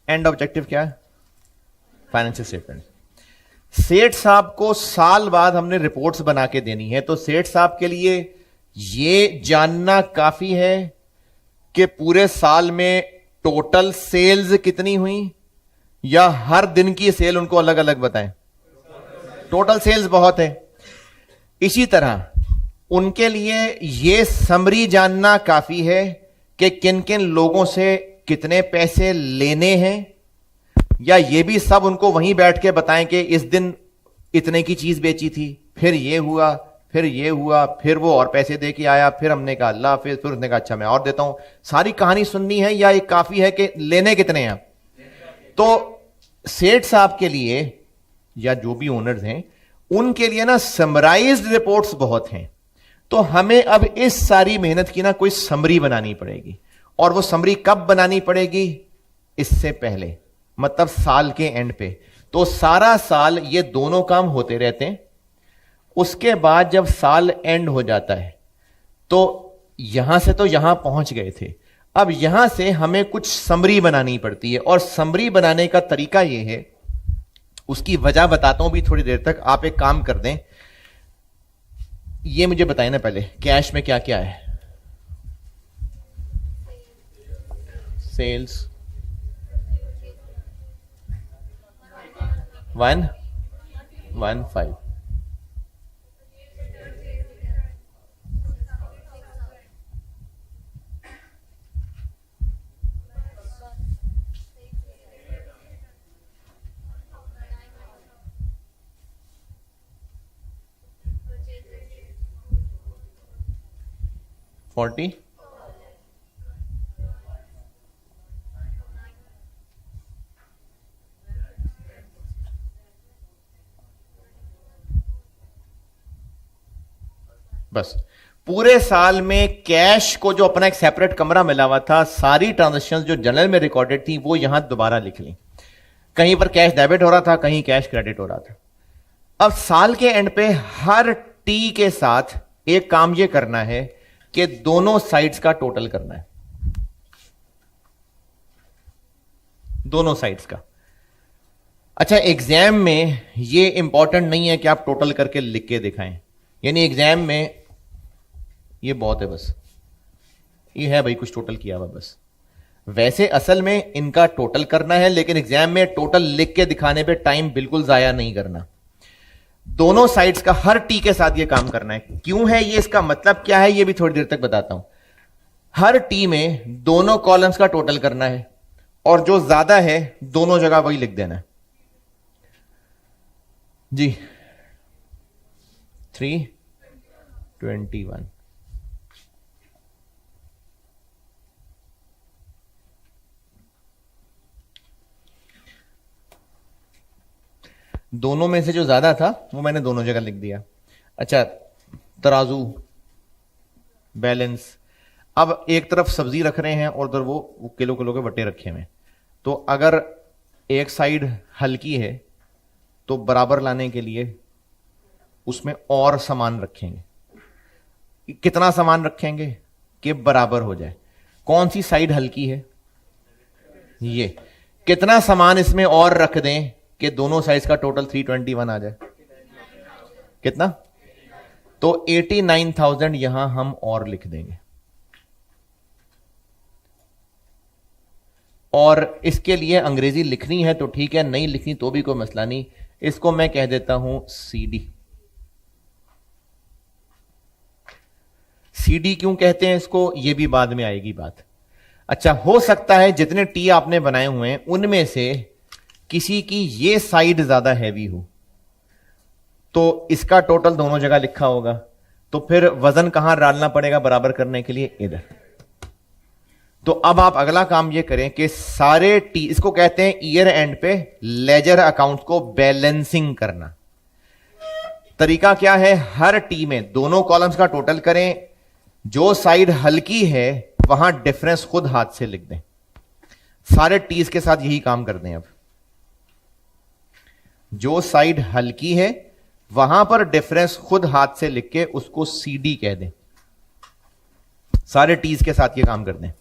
एंड ऑब्जेक्टिव क्या है? Financial statement. सेठ साहब को साल बाद हमने रिपोर्ट्स बना के देनी है, तो सेठ साहब के लिए यह जानना काफी है कि पूरे साल में टोटल सेल्स कितनी हुई, या हर दिन की सेल उनको अलग अलग बताएं? टोटल सेल्स बहुत है। इसी तरह उनके लिए यह समरी जानना काफी है कि किन किन लोगों से कितने पैसे लेने हैं, या यह भी सब उनको वहीं बैठ के बताएं कि इस दिन इतने की चीज बेची थी, फिर यह हुआ, फिर ये हुआ, फिर वो और पैसे दे के आया, फिर हमने कहा अल्लाह हाफिज, फिर उसने कहा अच्छा मैं और देता हूं। सारी कहानी सुननी है, या एक काफी है कि लेने कितने हैं? तो सेठ साहब के लिए या जो भी ओनर्स हैं उनके लिए ना समराइज्ड रिपोर्ट्स बहुत हैं। तो हमें अब इस सारी मेहनत की ना कोई समरी बनानी पड़ेगी, और वो समरी कब बनानी पड़ेगी? इससे पहले, मतलब साल के एंड पे। तो सारा साल ये दोनों काम होते रहते हैं। उसके बाद जब साल एंड हो जाता है तो यहां से तो यहां पहुंच गए थे, अब यहां से हमें कुछ समरी बनानी पड़ती है। और समरी बनाने का तरीका यह है, उसकी वजह बताता हूं भी थोड़ी देर तक। आप एक काम कर दें, ये मुझे बताएं ना पहले कैश में क्या क्या है। सेल्स 115, $40, बस। पूरे साल में कैश को जो अपना एक सेपरेट कमरा मिला हुआ था, सारी ट्रांजेक्शंस जो जनरल में रिकॉर्डेड थी वो यहां दोबारा लिख ली। कहीं पर कैश डेबिट हो रहा था, कहीं कैश क्रेडिट हो रहा था। अब साल के एंड पे हर टी के साथ एक काम यह करना है कि दोनों साइड्स का टोटल करना है, दोनों साइड्स का। अच्छा, एग्जाम में यह इंपॉर्टेंट नहीं है कि आप टोटल करके लिख के दिखाएं, यानी एग्जाम में ये बहुत है, बस ये है भाई कुछ टोटल किया हुआ बस। वैसे असल में इनका टोटल करना है, लेकिन एग्जाम में टोटल लिख के दिखाने पे टाइम बिल्कुल जाया नहीं करना। दोनों साइड्स का हर टी के साथ ये काम करना है। क्यों है ये, इसका मतलब क्या है, ये भी थोड़ी देर तक बताता हूं। हर टी में दोनों कॉलम्स का टोटल करना है, और जो ज्यादा है दोनों जगह वही लिख देना है जी। 321, दोनों में से जो ज्यादा था वो मैंने दोनों जगह लिख दिया। अच्छा, तराजू, बैलेंस। अब एक तरफ सब्जी रख रहे हैं और उधर वो किलो किलो के बट्टे रखे हुए हैं, तो अगर एक साइड हल्की है तो बराबर लाने के लिए उसमें और सामान रखेंगे। कितना सामान रखेंगे कि बराबर हो जाए? कौन सी साइड हल्की है? ये। कितना सामान इसमें और रख दें कि दोनों साइज का टोटल 321 आ जाए? कितना? तो 89,000 यहां हम और लिख देंगे। और इसके लिए अंग्रेजी लिखनी है तो ठीक है, नहीं लिखनी तो भी कोई मसला नहीं। इसको मैं कह देता हूं सीडी। सीडी क्यों कहते हैं इसको, यह भी बाद में आएगी बात। अच्छा, हो सकता है जितने टी आपने बनाए हुए हैं उनमें से किसी की ये साइड ज्यादा हैवी हो, तो इसका टोटल दोनों जगह लिखा होगा, तो फिर वजन कहां डालना पड़ेगा बराबर करने के लिए? इधर। तो अब आप अगला काम ये करें कि सारे टी, इसको कहते हैं ईयर एंड पे लेजर अकाउंट को बैलेंसिंग करना। तरीका क्या है, हर टी में दोनों कॉलम्स का टोटल करें, जो साइड हल्की है वहां डिफरेंस खुद हाथ से लिख दें। सारे टीज के साथ यही काम कर दें। अब जो साइड हल्की है वहां पर डिफरेंस खुद हाथ से लिख के उसको सीडी कह दें। सारे टीज के साथ ये काम कर दें।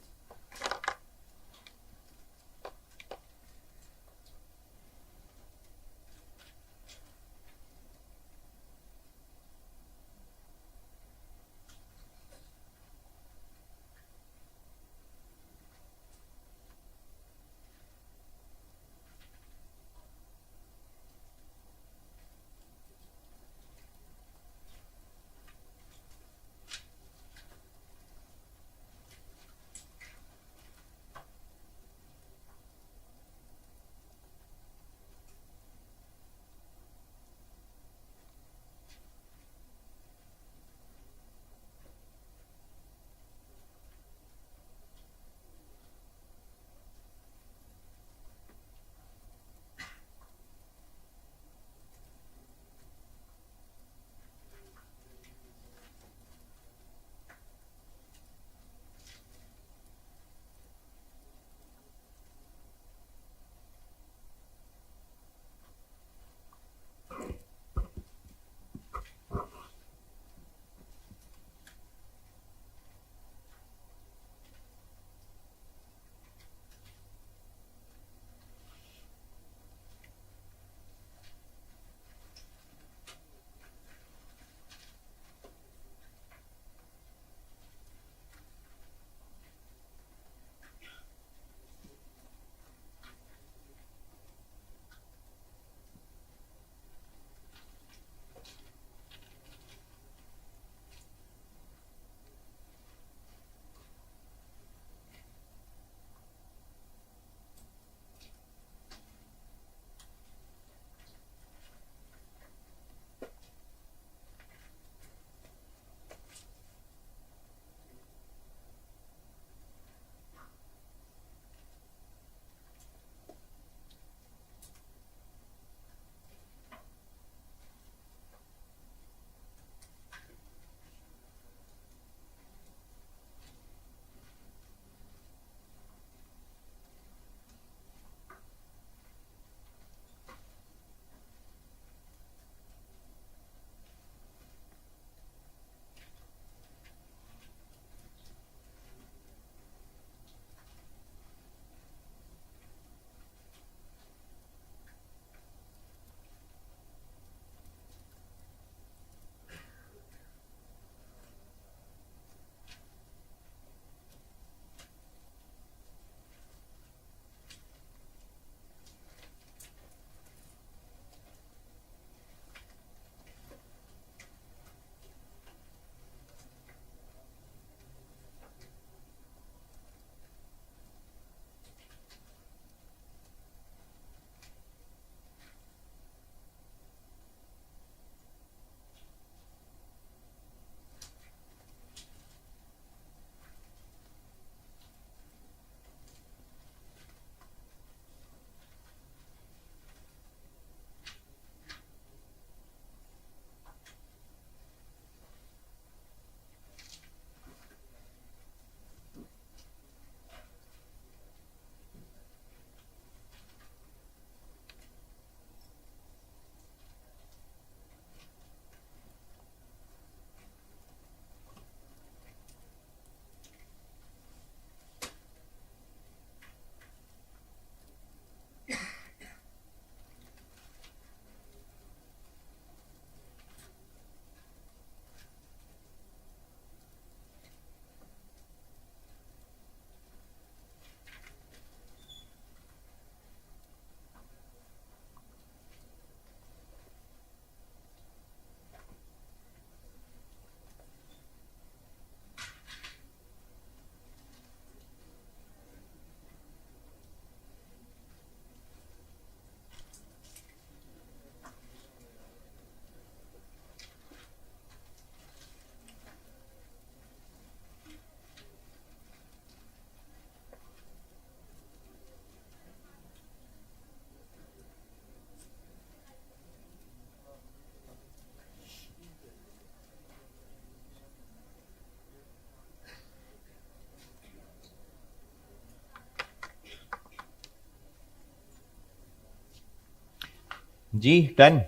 जी डन।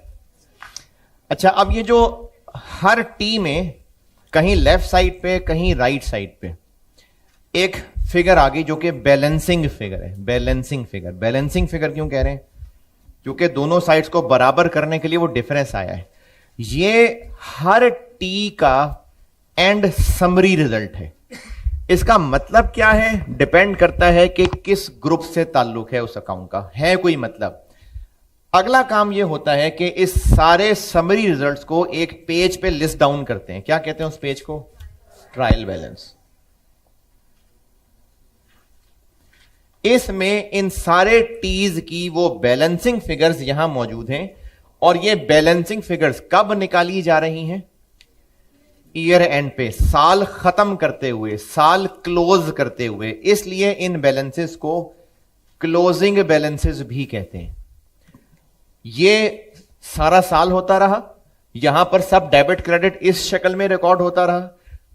अच्छा, अब ये जो हर टी में कहीं लेफ्ट साइड पे कहीं राइट साइड पे एक फिगर आ गई जो कि बैलेंसिंग फिगर है। बैलेंसिंग फिगर, बैलेंसिंग फिगर क्यों कह रहे हैं? क्योंकि दोनों साइड्स को बराबर करने के लिए वो डिफरेंस आया है। ये हर टी का एंड समरी रिजल्ट है। इसका मतलब क्या है? डिपेंड करता है कि किस ग्रुप से ताल्लुक है उस अकाउंट का, है कोई मतलब। अगला काम यह होता है कि इस सारे समरी रिजल्ट्स को एक पेज पे लिस्ट डाउन करते हैं। क्या कहते हैं उस पेज को? Trial balance. इसमें इन सारे टीज की वो बैलेंसिंग फिगर्स यहां मौजूद हैं, और ये बैलेंसिंग फिगर्स कब निकाली जा रही हैं? ईयर एंड पे, साल खत्म करते हुए, साल क्लोज करते हुए। इसलिए इन बैलेंसेस को क्लोजिंग बैलेंसेस भी कहते हैं। ये सारा साल होता रहा, यहां पर सब डेबिट क्रेडिट इस शक्ल में रिकॉर्ड होता रहा।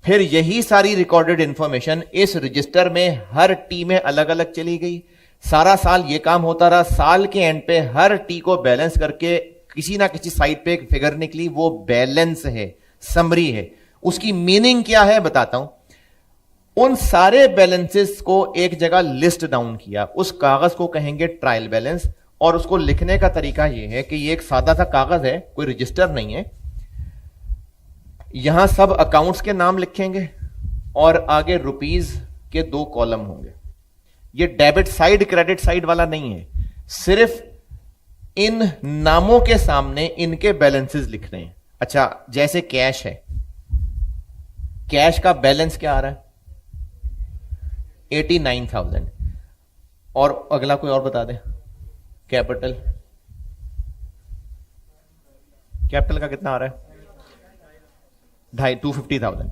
फिर यही सारी रिकॉर्डेड इंफॉर्मेशन इस रजिस्टर में हर टी में अलग अलग चली गई। सारा साल ये काम होता रहा। साल के एंड पे हर टी को बैलेंस करके किसी ना किसी साइड पे एक फिगर निकली, वो बैलेंस है, समरी है। उसकी मीनिंग क्या है बताता हूं। उन सारे बैलेंसेस को एक जगह लिस्ट डाउन किया, उस कागज को कहेंगे ट्रायल बैलेंस। और उसको लिखने का तरीका यह है कि ये एक सादा सा कागज है, कोई रजिस्टर नहीं है। यहां सब अकाउंट्स के नाम लिखेंगे और आगे रुपीज के 2 कॉलम होंगे। ये डेबिट साइड क्रेडिट साइड वाला नहीं है, सिर्फ इन नामों के सामने इनके बैलेंसेस लिखने हैं। अच्छा, जैसे कैश है, कैश का बैलेंस क्या आ रहा है? 89,000। और अगला कोई और बता दे। कैपिटल, कैपिटल का कितना आ रहा है? 250,000।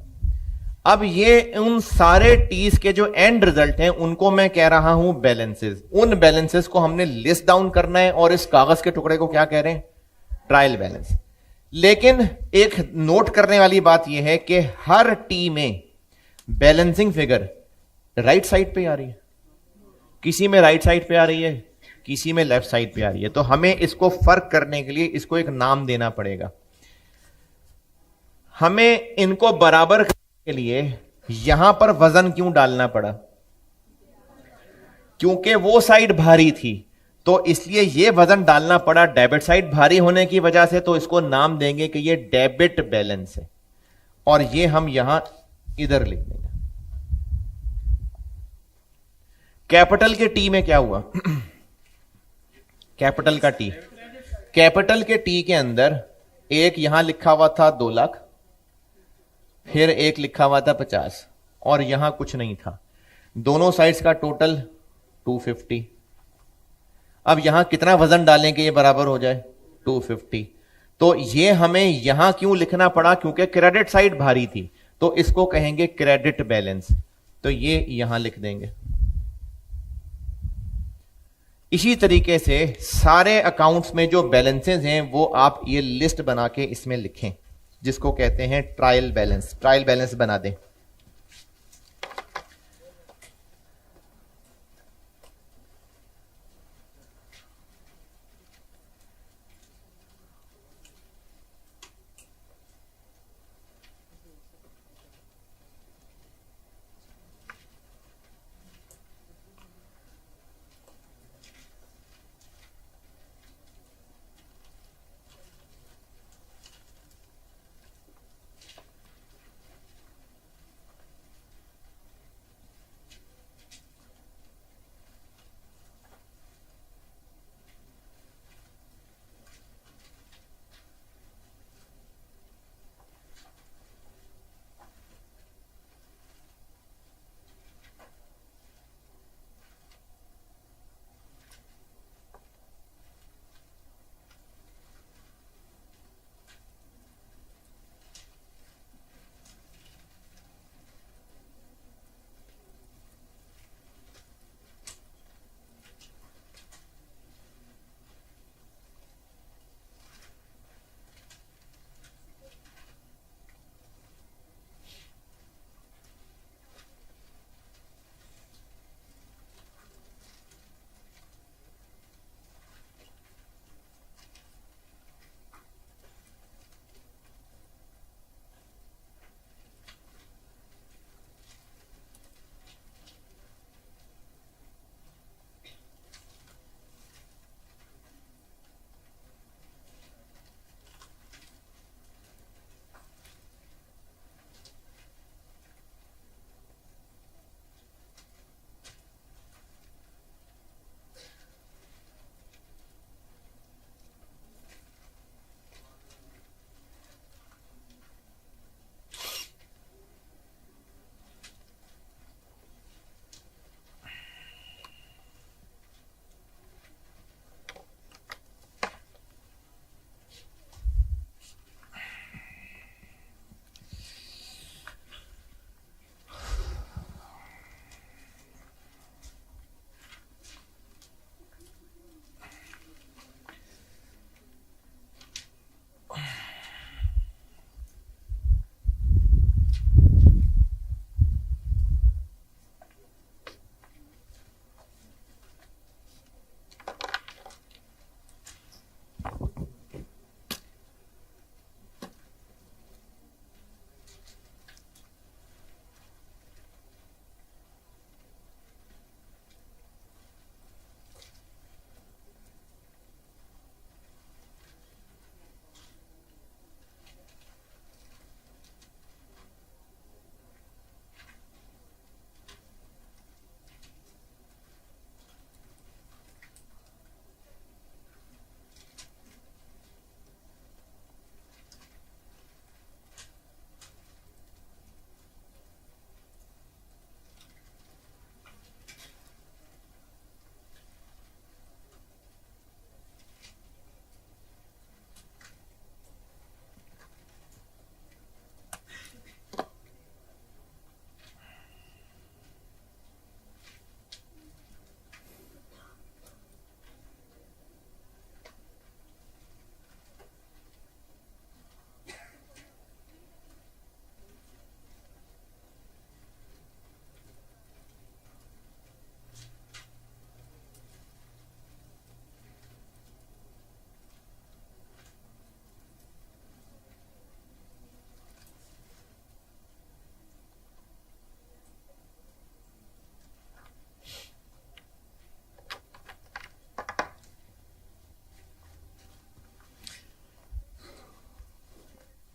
अब ये उन सारे टीज के जो एंड रिजल्ट हैं उनको मैं कह रहा हूं बैलेंसेस। उन बैलेंसेस को हमने लिस्ट डाउन करना है, और इस कागज के टुकड़े को क्या कह रहे हैं? Trial balance. लेकिन एक नोट करने वाली बात यह है कि हर टी में बैलेंसिंग फिगर राइट साइड पे आ रही है, किसी में राइट साइड पे आ रही है, किसी में लेफ्ट साइड पे आ रही है। तो हमें इसको फर्क करने के लिए इसको एक नाम देना पड़ेगा। हमें इनको बराबर करने के लिए यहां पर वजन क्यों डालना पड़ा? क्योंकि वो साइड भारी थी, तो इसलिए ये वजन डालना पड़ा। डेबिट साइड भारी होने की वजह से, तो इसको नाम देंगे कि ये डेबिट बैलेंस है, और ये हम यहां इधर लिख देंगे। कैपिटल के टी में क्या हुआ? कैपिटल का टी, कैपिटल के टी के अंदर एक यहां लिखा हुआ था 2 लाख, फिर एक लिखा हुआ था 50, और यहां कुछ नहीं था। दोनों साइड्स का टोटल 250। अब यहां कितना वजन डालें कि ये बराबर हो जाए? 250। तो ये हमें यहां क्यों लिखना पड़ा? क्योंकि क्रेडिट साइड भारी थी, तो इसको कहेंगे क्रेडिट बैलेंस। तो ये यहां लिख देंगे। इसी तरीके से सारे अकाउंट्स में जो बैलेंसेस हैं वो आप ये लिस्ट बना के इसमें लिखें, जिसको कहते हैं ट्रायल बैलेंस। ट्रायल बैलेंस बना दें।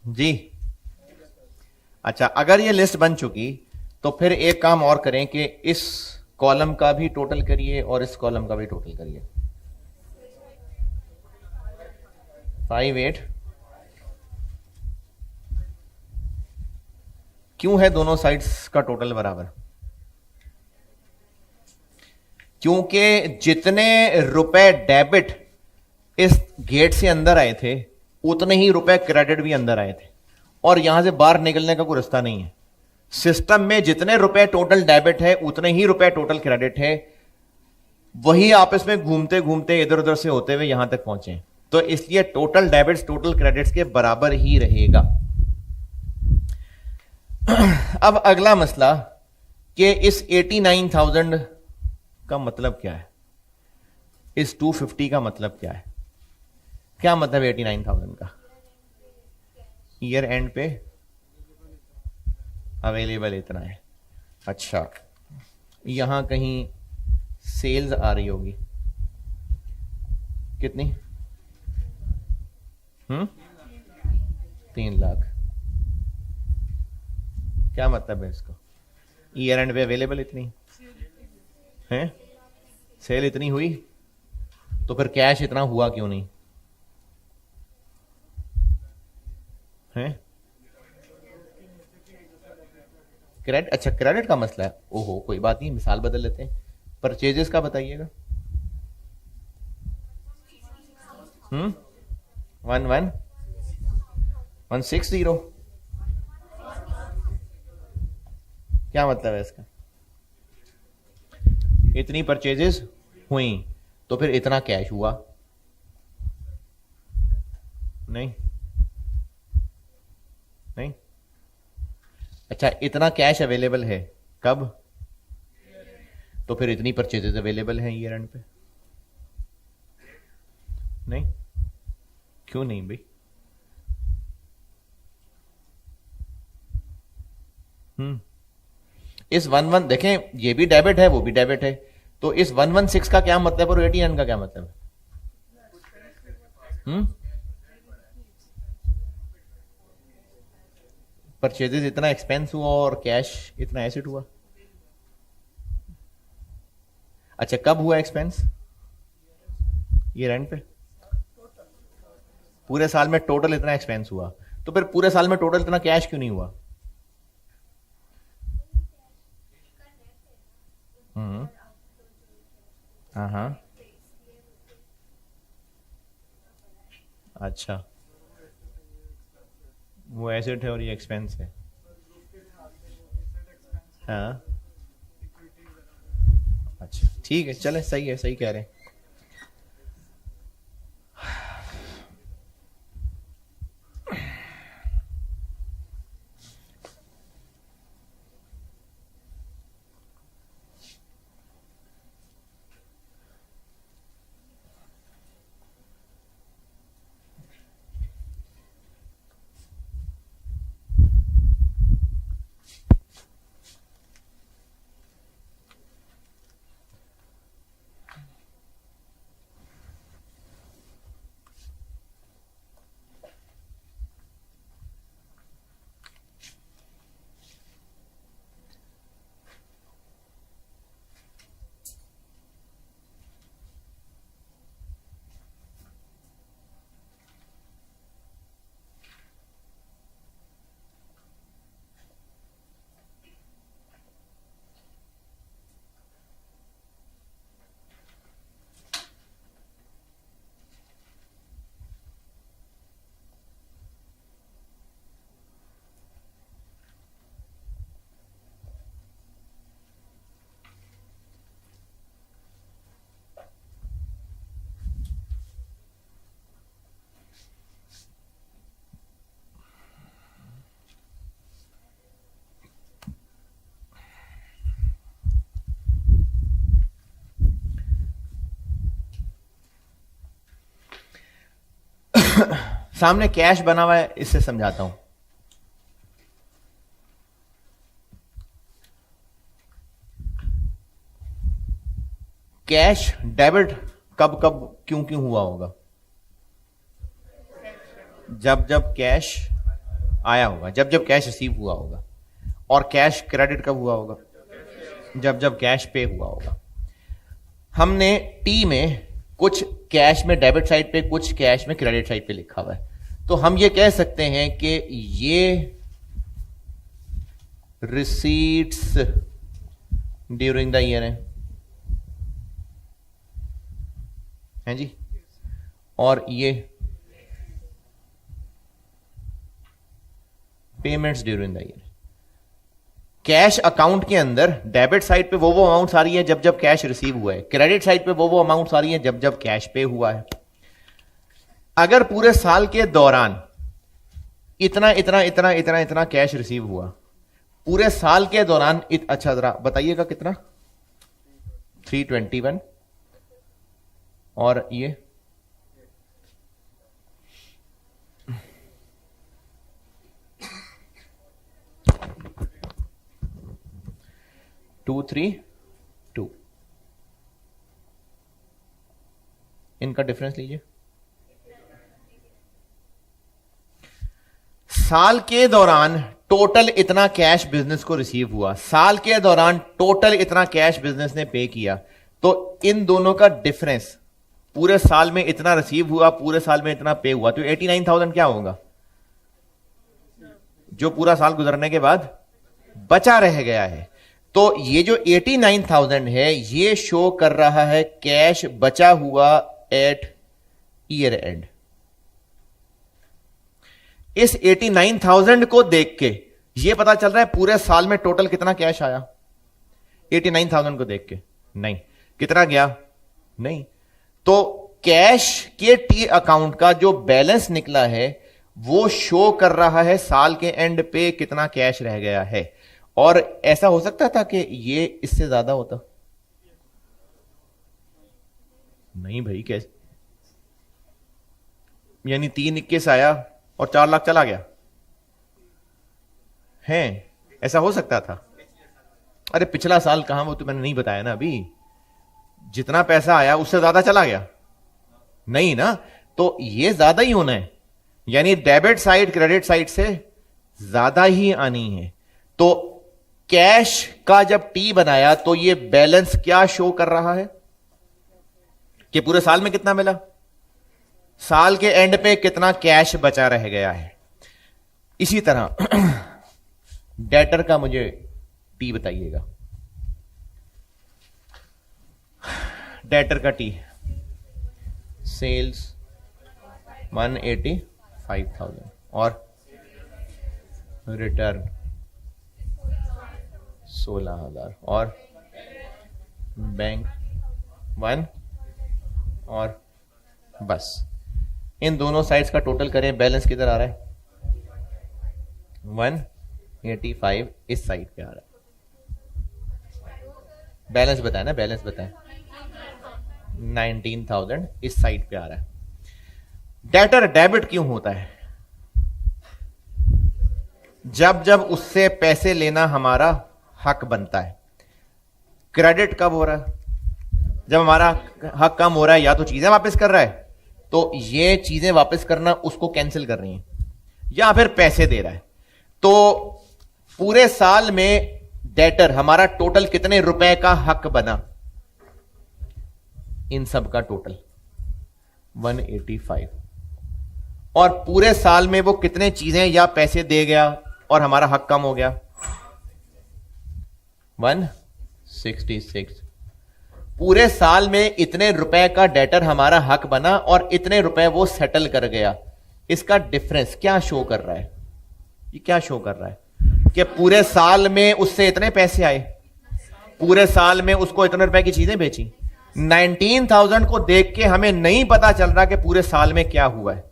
जी। अच्छा, अगर ये लिस्ट बन चुकी तो फिर एक काम और करें कि इस कॉलम का भी टोटल करिए और इस कॉलम का भी टोटल करिए। 5 8 क्यों है दोनों साइड्स का टोटल बराबर? क्योंकि जितने रुपए डेबिट इस गेट से अंदर आए थे उतने ही रुपए क्रेडिट भी अंदर आए थे, और यहां से बाहर निकलने का कोई रास्ता नहीं है। सिस्टम में जितने रुपए टोटल डेबिट है उतने ही रुपए टोटल क्रेडिट है, वही आपस में घूमते घूमते इधर उधर से होते हुए यहां तक पहुंचे। तो इसलिए टोटल डेबिट्स टोटल क्रेडिट्स के बराबर ही रहेगा। अब अगला मसला कि इस 89,000 का मतलब क्या है, इस 250 का मतलब क्या है? क्या मतलब 89,000 का? ईयर एंड पे अवेलेबल इतना है। अच्छा, यहां कहीं सेल्स आ रही होगी कितनी? 3 लाख। क्या मतलब है इसको? ईयर एंड पे अवेलेबल इतनी है, सेल इतनी हुई, तो फिर कैश इतना हुआ क्यों नहीं है? क्रेडिट, अच्छा क्रेडिट का मसला है। ओहो, कोई बात नहीं, मिसाल बदल लेते हैं। परचेजेस का बताइएगा। 11160। क्या मतलब है इसका? इतनी परचेजेस हुई तो फिर इतना कैश हुआ नहीं? नहीं। अच्छा, इतना कैश अवेलेबल है कब? तो फिर इतनी परचेजेस अवेलेबल हैं ईयर एंड पे, नहीं? क्यों नहीं भाई? इस 11 देखें, ये भी डेबिट है वो भी डेबिट है, तो इस 116 का क्या मतलब और 89 का क्या मतलब है? परचेजेस इतना एक्सपेंस हुआ और कैश इतना एसेट हुआ। अच्छा, कब हुआ एक्सपेंस? ये रेंट पे। पूरे साल में टोटल इतना एक्सपेंस हुआ, तो फिर पूरे साल में टोटल इतना कैश क्यों नहीं हुआ? हाँ। अच्छा, वो एसेट है और ये एक्सपेंस है। हाँ, अच्छा ठीक है, चले, सही है, सही कह रहे हैं। सामने कैश बना हुआ है, इससे समझाता हूं। कैश डेबिट कब कब क्यों क्यों हुआ होगा? जब जब कैश आया होगा जब जब कैश रिसीव हुआ होगा, और कैश क्रेडिट कब हुआ होगा? जब जब कैश पे हुआ होगा। हमने टी में कुछ कैश में डेबिट साइड पे, कुछ कैश में क्रेडिट साइड पे लिखा हुआ है, तो हम ये कह सकते हैं कि ये रिसीट्स ड्यूरिंग द ईयर है जी, और ये payments during the year. Cash account के अंदर डेबिट साइड पे वो अमाउंट आ रही है जब जब कैश रिसीव हुआ है, क्रेडिट साइड पे वो अमाउंट आ रही है जब जब कैश पे हुआ है। अगर पूरे साल के दौरान इतना इतना इतना इतना इतना कैश रिसीव हुआ, पूरे साल के दौरान अच्छा जरा बताइएगा कितना? 321, और ये 232, इनका डिफरेंस लीजिए। साल के दौरान टोटल इतना कैश बिजनेस को रिसीव हुआ, साल के दौरान टोटल इतना कैश बिजनेस ने पे किया, तो इन दोनों का डिफरेंस, पूरे साल में इतना रिसीव हुआ, पूरे साल में इतना पे हुआ, तो 89,000 क्या होगा? जो पूरा साल गुजरने के बाद बचा रह गया है। तो ये जो 89,000 है ये शो कर रहा है कैश बचा हुआ एट ईयर एंड। इस 89,000 को देख के ये पता चल रहा है पूरे साल में टोटल कितना कैश आया? 89,000 को देख के नहीं, कितना गया? नहीं। तो कैश के टी अकाउंट का जो बैलेंस निकला है वो शो कर रहा है साल के एंड पे कितना कैश रह गया है। और ऐसा हो सकता था कि ये इससे ज्यादा होता? नहीं भाई, कैसे? यानी 321 आया और 4 लाख चला गया है, ऐसा हो सकता था? अरे पिछला साल कहां, वो तो मैंने नहीं बताया ना अभी। जितना पैसा आया उससे ज्यादा चला गया नहीं ना, तो ये ज्यादा ही होना है, यानी डेबिट साइड क्रेडिट साइड से ज्यादा ही आनी है। तो कैश का जब टी बनाया तो ये बैलेंस क्या शो कर रहा है कि पूरे साल में कितना मिला, साल के एंड पे कितना कैश बचा रह गया है। इसी तरह डेटर का मुझे टी बताइएगा। डेटर का टी, सेल्स 185,000 और रिटर्न 16,000 और बैंक 1 और बस। इन दोनों साइड्स का टोटल करें, बैलेंस किधर आ रहा है? 185 इस साइड पे आ रहा है। बैलेंस बताए ना, बैलेंस बताएं। 19,000 इस साइड पे आ रहा है। डेटर डेबिट क्यों होता है? जब जब उससे पैसे लेना हमारा हक बनता है। क्रेडिट कब हो रहा है? जब हमारा हक कम हो रहा है, या तो चीजें वापस कर रहा है, तो ये चीजें वापस करना उसको कैंसिल कर रही हैं, या फिर पैसे दे रहा है। तो पूरे साल में डेटर हमारा टोटल कितने रुपए का हक बना? इन सब का टोटल 185। और पूरे साल में वो कितने चीजें या पैसे दे गया और हमारा हक कम हो गया? 166। पूरे साल में इतने रुपए का डेटर हमारा हक बना और इतने रुपए वो सेटल कर गया। इसका डिफरेंस क्या शो कर रहा है? ये क्या शो कर रहा है कि पूरे साल में उससे इतने पैसे आए, पूरे साल में उसको इतने रुपए की चीजें बेची। 19,000 को देख के हमें नहीं पता चल रहा कि पूरे साल में क्या हुआ है,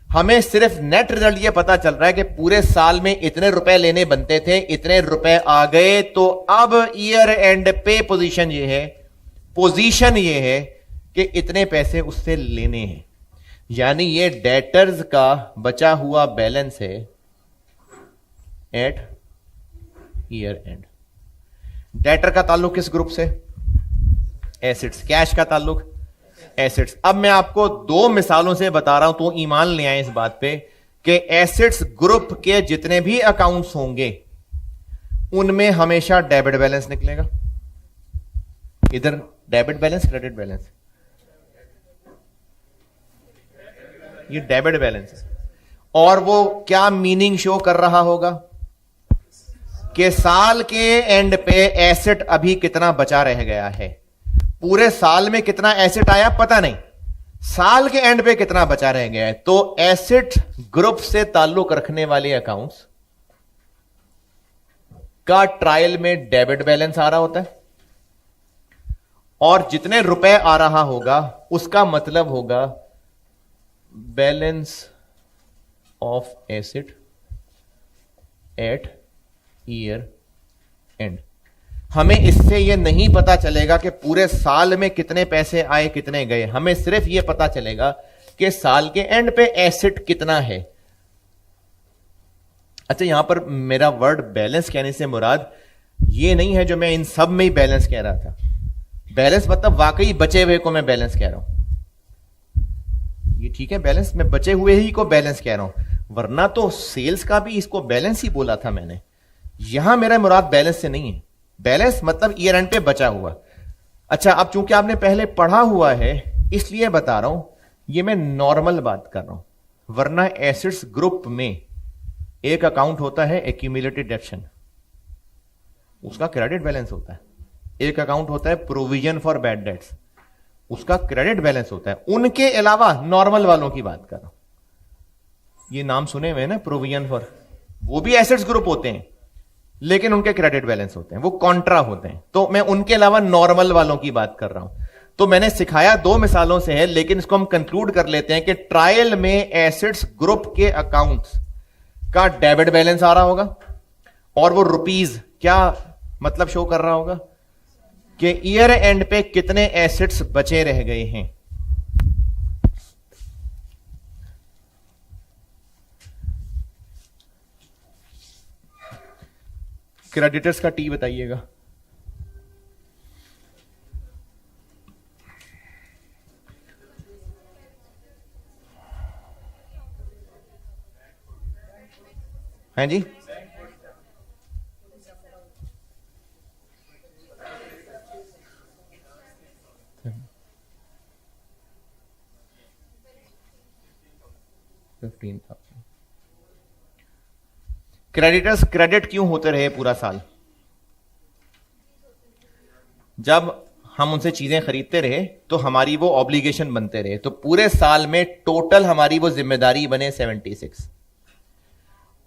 हमें सिर्फ नेट रिजल्ट ये पता चल रहा है कि पूरे साल में इतने रुपए लेने बनते थे, इतने रुपए आ गए। तो अब ईयर एंड पे पोजीशन ये है कि इतने पैसे उससे लेने हैं, यानी ये डेटर्स का बचा हुआ बैलेंस है एट ईयर एंड। डेटर का ताल्लुक किस ग्रुप से? एसेट्स। कैश का ताल्लुक एसेट्स। अब मैं आपको 2 मिसालों से बता रहा हूं, तो ईमान ले आए इस बात पे कि एसेट्स ग्रुप के जितने भी अकाउंट्स होंगे उनमें हमेशा डेबिट बैलेंस निकलेगा। इधर डेबिट बैलेंस, क्रेडिट बैलेंस, ये डेबिट बैलेंस है। और वो क्या मीनिंग शो कर रहा होगा कि साल के एंड पे एसेट अभी कितना बचा रह गया है। पूरे साल में कितना एसेट आया पता नहीं, साल के एंड पे कितना बचा रह गया है। तो एसेट ग्रुप से ताल्लुक रखने वाले अकाउंट्स का ट्रायल में डेबिट बैलेंस आ रहा होता है, और जितने रुपए आ रहा होगा उसका मतलब होगा balance of asset eight year and. हमें इससे यह नहीं पता चलेगा कि पूरे साल में कितने पैसे आए कितने गए, हमें सिर्फ यह पता चलेगा कि साल के एंड पे एसेट कितना है। अच्छा, यहां पर मेरा वर्ड बैलेंस कहने से मुराद ये नहीं है जो मैं इन सब में ही बैलेंस कह रहा था। बैलेंस मतलब वाकई बचे हुए को मैं बैलेंस कह रहा हूं, ये ठीक है, बैलेंस में बचे हुए ही को बैलेंस कह रहा हूं, वरना तो सेल्स का भी इसको बैलेंस ही बोला था मैंने। यहां मेरा मुराद बैलेंस से नहीं है, बैलेंस मतलब ईयर एंड पे बचा हुआ। अच्छा, अब चूंकि आपने पहले पढ़ा हुआ है इसलिए बता रहा हूं, ये मैं नॉर्मल बात कर रहा हूं, वरना एसेट्स ग्रुप में एक अकाउंट होता है एक्यूमुलेटेड एक्शन, उसका क्रेडिट बैलेंस होता है। एक अकाउंट होता है प्रोविजन फॉर बैड डेट्स, उसका क्रेडिट बैलेंस होता है। उनके अलावा नॉर्मल वालों की बात कर रहा हूं। ये नाम सुने हुए ना, प्रोविजन फॉर, वो भी एसेट्स ग्रुप होते हैं लेकिन उनके क्रेडिट बैलेंस होते हैं, वो कॉन्ट्रा होते हैं। तो मैं उनके अलावा नॉर्मल वालों की बात कर रहा हूं। तो मैंने सिखाया दो मिसालों से है, लेकिन इसको हम कंक्लूड कर लेते हैं कि ट्रायल में एसेट्स ग्रुप के अकाउंट्स का डेबिट बैलेंस आ रहा होगा, और वो रुपीज क्या मतलब शो कर रहा होगा कि ईयर एंड पे कितने एसेट्स बचे रह गए हैं। क्रेडिटर्स का टी बताइएगा। हैं जी, क्रेडिटर्स क्रेडिट क्यों होते रहे पूरा साल? जब हम उनसे चीजें खरीदते रहे तो हमारी वो ऑब्लिगेशन बनते रहे, तो पूरे साल में टोटल हमारी वो जिम्मेदारी बने 76।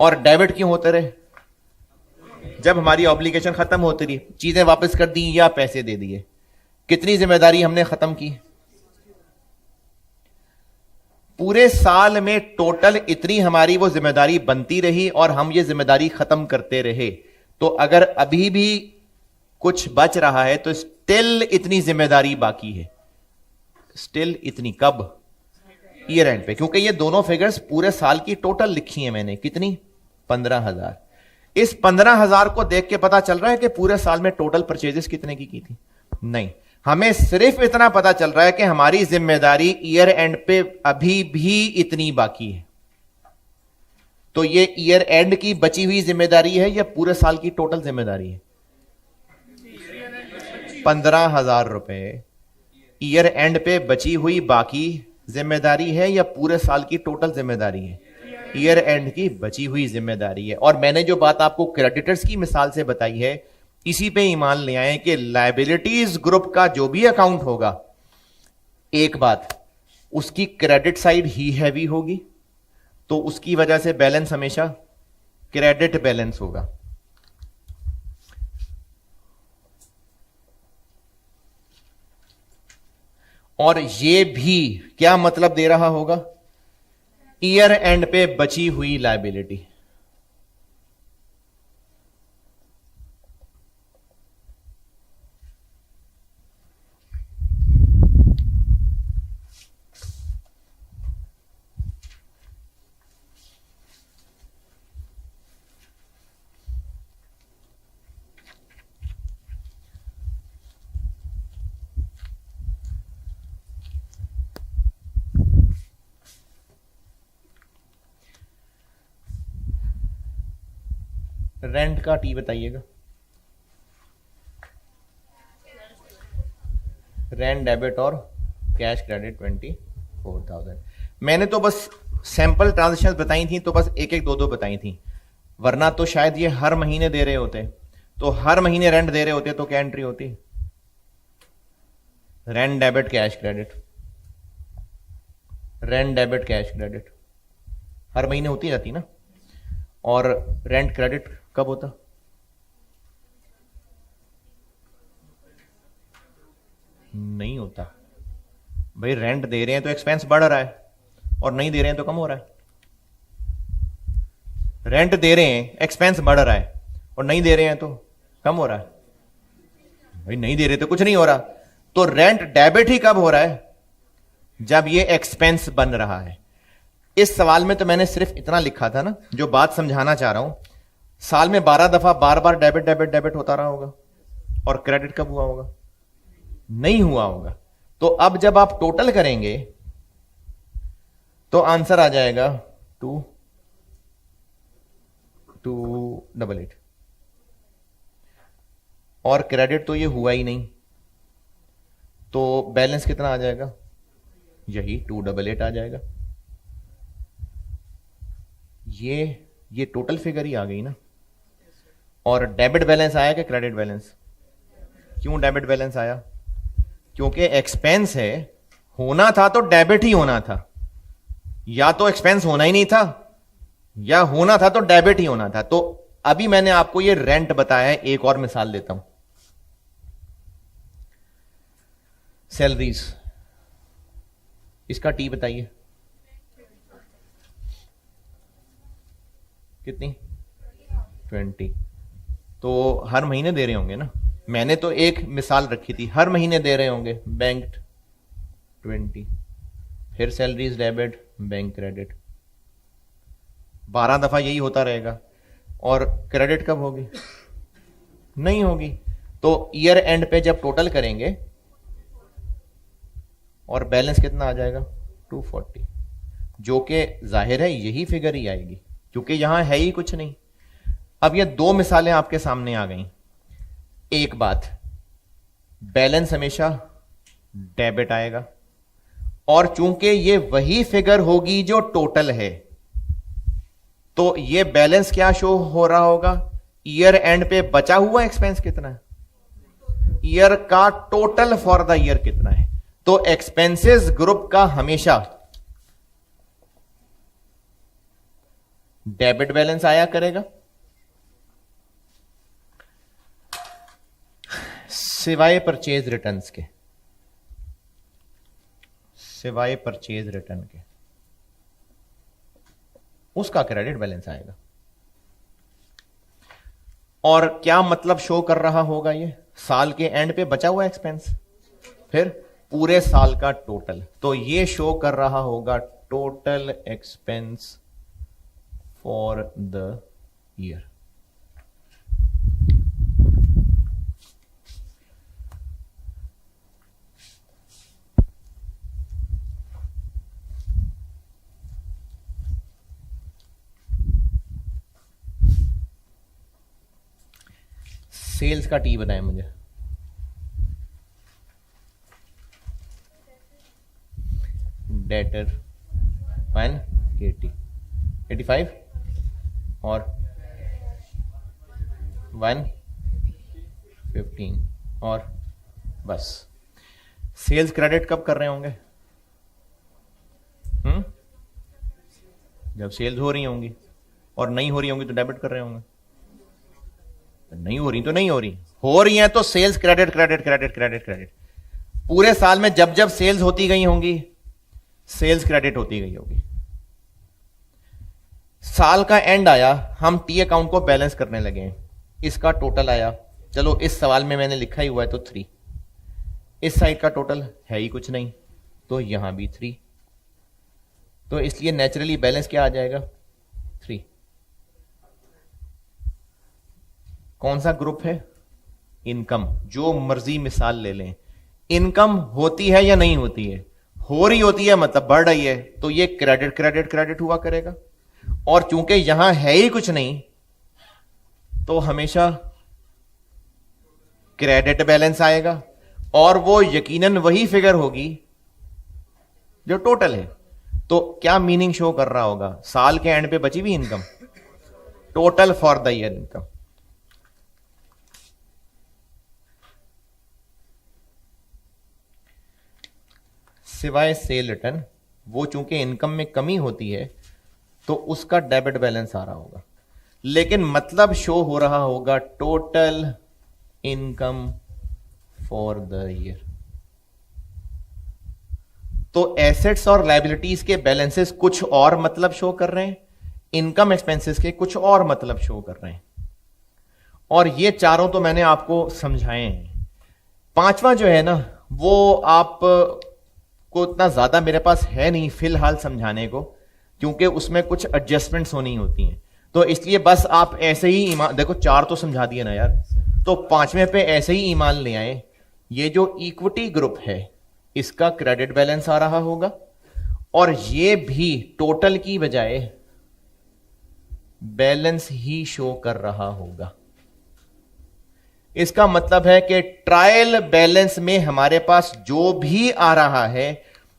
और डेबिट क्यों होते रहे? जब हमारी ऑब्लिगेशन खत्म होती रही, चीजें वापस कर दी या पैसे दे दिए, कितनी जिम्मेदारी हमने खत्म की? पूरे साल में टोटल इतनी हमारी वो जिम्मेदारी बनती रही और हम ये जिम्मेदारी खत्म करते रहे। तो अगर अभी भी कुछ बच रहा है तो स्टिल इतनी जिम्मेदारी बाकी है। स्टिल इतनी कब? ईयर एंड पे, क्योंकि ये दोनों फिगर्स पूरे साल की टोटल लिखी है मैंने। कितनी? 15,000। इस 15,000 को देख के पता चल रहा है कि पूरे साल में टोटल परचेजेस कितने की थी? नहीं, हमें सिर्फ इतना पता चल रहा है कि हमारी जिम्मेदारी ईयर एंड पे अभी भी इतनी बाकी है। तो ये ईयर एंड की बची हुई जिम्मेदारी है या पूरे साल की टोटल जिम्मेदारी है? 15,000 रुपए ईयर एंड पे बची हुई बाकी जिम्मेदारी है या पूरे साल की टोटल जिम्मेदारी है? ईयर एंड की बची हुई जिम्मेदारी है। और मैंने जो बात आपको क्रेडिटर्स की मिसाल से बताई है, इसी पे ईमान ले आए कि लायबिलिटीज ग्रुप का जो भी अकाउंट होगा, एक बात, उसकी क्रेडिट साइड ही हैवी होगी, तो उसकी वजह से बैलेंस हमेशा क्रेडिट बैलेंस होगा। और ये भी क्या मतलब दे रहा होगा? ईयर एंड पे बची हुई लायबिलिटी। रेंट का टी बताइएगा। रेंट डेबिट और कैश क्रेडिट 24,000। मैंने तो बस सैंपल ट्रांजेक्शन बताई थी, तो बस एक एक दो दो बताई थी, वरना तो शायद ये हर महीने दे रहे होते। तो हर महीने रेंट दे रहे होते तो क्या एंट्री होती? Rent debit cash credit, rent debit cash credit हर महीने होती जाती ना। और रेंट क्रेडिट कब होता? नहीं होता भाई। रेंट दे रहे हैं तो एक्सपेंस बढ़ रहा है, और नहीं दे रहे हैं तो कम हो रहा है। रेंट दे रहे हैं, एक्सपेंस बढ़ रहा है, और नहीं दे रहे हैं तो कम हो रहा है। भाई नहीं दे रहे तो कुछ नहीं हो रहा। तो रेंट डेबिट ही कब हो रहा है? जब ये एक्सपेंस बन रहा है। इस सवाल में तो मैंने सिर्फ इतना लिखा था ना, जो बात समझाना चाह रहा हूं, साल में 12 दफा बार बार डेबिट डेबिट डेबिट होता रहा होगा, और क्रेडिट कब हुआ होगा? नहीं हुआ होगा। तो अब जब आप टोटल करेंगे तो आंसर आ जाएगा 2,288। और क्रेडिट तो ये हुआ ही नहीं, तो बैलेंस कितना आ जाएगा? यही 288 आ जाएगा। ये टोटल फिगर ही आ गई ना। और डेबिट बैलेंस आया कि क्रेडिट बैलेंस? क्यों डेबिट बैलेंस आया? क्योंकि एक्सपेंस है, होना था तो डेबिट ही होना था। या तो एक्सपेंस होना ही नहीं था, या होना था तो डेबिट ही होना था। तो अभी मैंने आपको ये रेंट बताया है। एक और मिसाल देता हूं, सैलरीज। इसका टी बताइए कितनी? 20। तो हर महीने दे रहे होंगे ना। मैंने तो एक मिसाल रखी थी, हर महीने दे रहे होंगे। बैंक 20, फिर सैलरीज डेबिट, बैंक क्रेडिट, 12 दफा यही होता रहेगा। और क्रेडिट कब होगी? नहीं होगी। तो ईयर एंड पे जब टोटल करेंगे, और बैलेंस कितना आ जाएगा? 240, जो कि जाहिर है यही फिगर ही आएगी, क्योंकि यहां है ही कुछ नहीं। अब ये दो मिसालें आपके सामने आ गई। एक बात, बैलेंस हमेशा डेबिट आएगा, और चूंकि ये वही फिगर होगी जो टोटल है, तो ये बैलेंस क्या शो हो रहा होगा? ईयर एंड पे बचा हुआ एक्सपेंस कितना है, ईयर का टोटल फॉर द ईयर कितना है। तो एक्सपेंसेस ग्रुप का हमेशा डेबिट बैलेंस आया करेगा, सिवाय परचेज रिटर्न्स के, सिवाय परचेज रिटर्न के उसका क्रेडिट बैलेंस आएगा। और क्या मतलब शो कर रहा होगा? ये साल के एंड पे बचा हुआ एक्सपेंस, फिर पूरे साल का टोटल। तो ये शो कर रहा होगा total expense for the year. Sales का टी बताएं मुझे। डेटर 180, 85 और 115 और बस। सेल्स क्रेडिट कब कर रहे होंगे? जब सेल्स हो रही होंगी, और नहीं हो रही होंगी तो डेबिट कर रहे होंगे। नहीं हो रही तो नहीं हो रही, हो रही है तो sales credit credit credit credit credit. पूरे साल में जब जब सेल्स होती गई होंगी, सेल्स क्रेडिट होती गई होगी। साल का एंड आया, हम टी अकाउंट को बैलेंस करने लगे हैं, इसका टोटल आया, चलो इस सवाल में मैंने लिखा ही हुआ है तो 3। इस साइड का टोटल है ही कुछ नहीं, तो यहां भी 3। तो इसलिए नेचुरली बैलेंस क्या आ जाएगा? 3। कौन सा ग्रुप है? इनकम। जो मर्जी मिसाल ले लें, इनकम होती है या नहीं होती है? हो रही होती है, मतलब बढ़ रही है, तो ये क्रेडिट क्रेडिट क्रेडिट हुआ करेगा। और चूंकि यहां है ही कुछ नहीं, तो हमेशा क्रेडिट बैलेंस आएगा और वो यकीनन वही फिगर होगी जो टोटल है। तो क्या मीनिंग शो कर रहा होगा? साल के एंड पे बची हुई income, total for the year income. सिवाय सेल रिटर्न, वो चूंकि इनकम में कमी होती है तो उसका डेबिट बैलेंस आ रहा होगा, लेकिन मतलब शो हो रहा होगा total income for the year. तो एसेट्स और लायबिलिटीज के बैलेंसेस कुछ और मतलब शो कर रहे हैं, इनकम एक्सपेंसेस के कुछ और मतलब शो कर रहे हैं, और ये चारों तो मैंने आपको समझाए हैं। पांचवा जो है ना, वो आप को इतना ज्यादा मेरे पास है नहीं फिलहाल समझाने को, क्योंकि उसमें कुछ एडजस्टमेंट्स होनी होती हैं, तो इसलिए बस आप ऐसे ही ईमान, देखो चार तो समझा दिए ना यार, तो पांचवें पे ऐसे ही ईमान ले आए। ये जो इक्विटी ग्रुप है इसका क्रेडिट बैलेंस आ रहा होगा, और ये भी टोटल की बजाय बैलेंस ही शो कर रहा होगा। इसका मतलब है कि ट्रायल बैलेंस में हमारे पास जो भी आ रहा है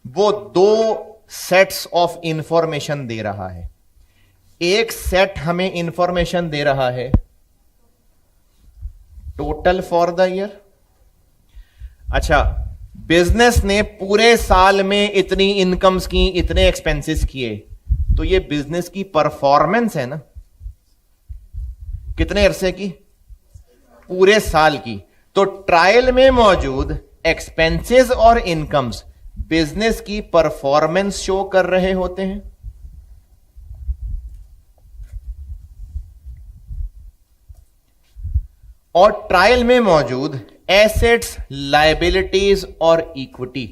वो दो सेट्स ऑफ इंफॉर्मेशन दे रहा है। एक सेट हमें इंफॉर्मेशन दे रहा है टोटल फॉर द ईयर। अच्छा, बिजनेस ने पूरे साल में इतनी इनकम्स की, इतने एक्सपेंसेस किए, तो ये बिजनेस की परफॉर्मेंस है ना, कितने अरसे की? पूरे साल की। तो ट्रायल में मौजूद एक्सपेंसेस और इनकम्स बिजनेस की परफॉर्मेंस शो कर रहे होते हैं। और ट्रायल में मौजूद एसेट्स, लायबिलिटीज और इक्विटी,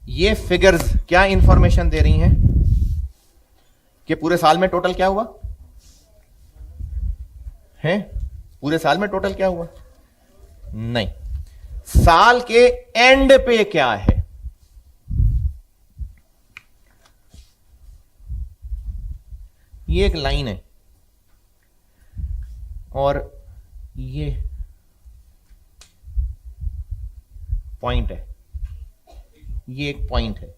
ये फिगर्स क्या इंफॉर्मेशन दे रही हैं कि पूरे साल में टोटल क्या हुआ है? पूरे साल में टोटल क्या हुआ? नहीं, साल के एंड पे क्या है। ये एक लाइन है और ये पॉइंट है, ये एक पॉइंट है।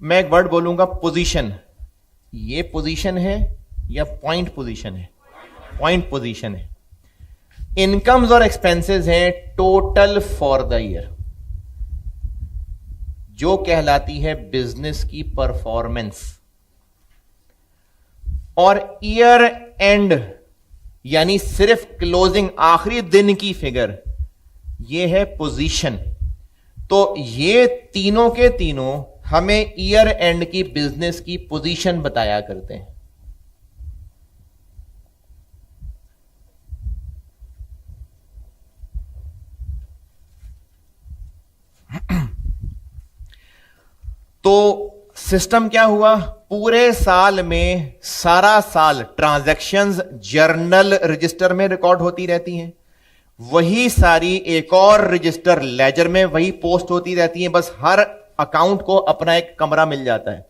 मैं एक वर्ड बोलूंगा पोजीशन। ये पोजीशन है या पॉइंट पोजीशन है? पॉइंट पोजीशन है। इनकम्स और एक्सपेंसेस हैं टोटल फॉर द ईयर, जो कहलाती है बिजनेस की परफॉर्मेंस। और ईयर एंड यानी सिर्फ क्लोजिंग, आखिरी दिन की फिगर, यह है पोजीशन। तो ये तीनों के तीनों हमें ईयर एंड की बिजनेस की पोजीशन बताया करते हैं। तो सिस्टम क्या हुआ? पूरे साल में सारा साल ट्रांजैक्शंस जर्नल रजिस्टर में रिकॉर्ड होती रहती हैं, वही सारी एक और रजिस्टर लेजर में वही पोस्ट होती रहती है। बस हर अकाउंट को अपना एक कमरा मिल जाता है,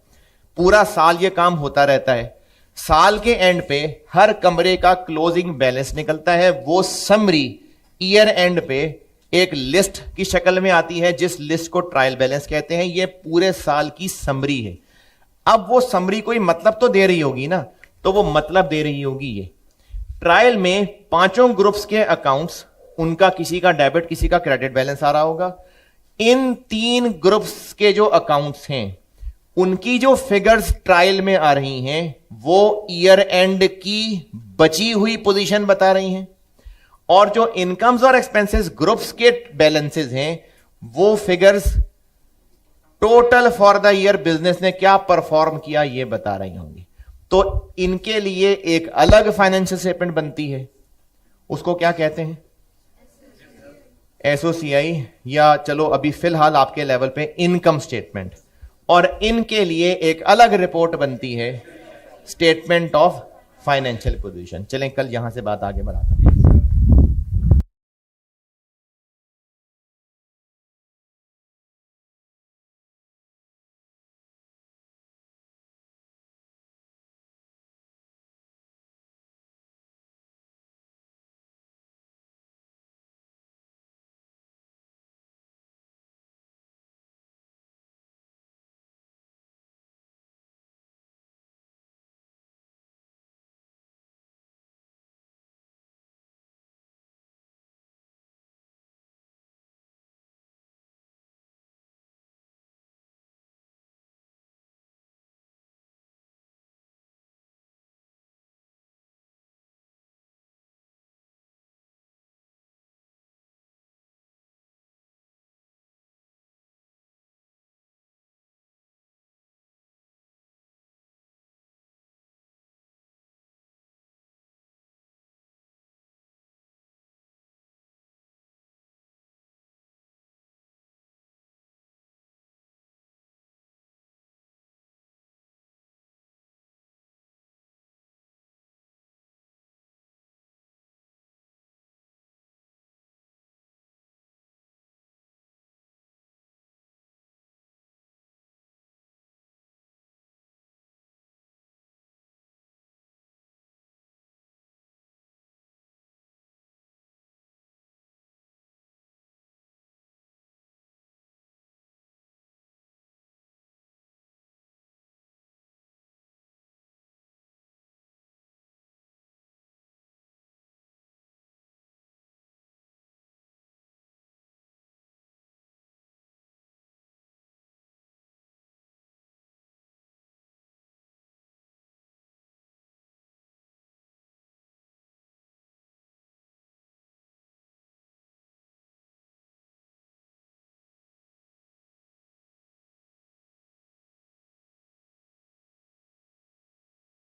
पूरा साल ये काम होता रहता है। साल के एंड पे हर कमरे का क्लोजिंग बैलेंस निकलता है। वो समरी ईयर एंड पे एक लिस्ट की शक्ल में आती है, जिस लिस्ट को ट्रायल बैलेंस कहते हैं। ये पूरे साल की समरी है। अब वो समरी कोई मतलब तो दे रही होगी ना, तो वो मतलब दे रही होगी ये ट्रायल में पांचों ग्रुप्स के अकाउंट्स, उनका किसी का डेबिट किसी का क्रेडिट बैलेंस आ रहा होगा। इन तीन ग्रुप्स के जो अकाउंट्स हैं उनकी जो फिगर्स ट्रायल में आ रही हैं वो ईयर एंड की बची हुई पोजीशन बता रही हैं, और जो इनकम्स और एक्सपेंसेस ग्रुप्स के बैलेंसेस हैं वो figures total for the year business ने क्या परफॉर्म किया ये बता रही होंगी। तो इनके लिए एक अलग फाइनेंशियल स्टेटमेंट बनती है, उसको क्या कहते हैं? एसओसीआई, या चलो अभी फिलहाल आपके लेवल पे इनकम स्टेटमेंट। और इनके लिए एक अलग रिपोर्ट बनती है, स्टेटमेंट ऑफ फाइनेंशियल पोजीशन। चलें कल यहां से बात आगे बढ़ाते हैं।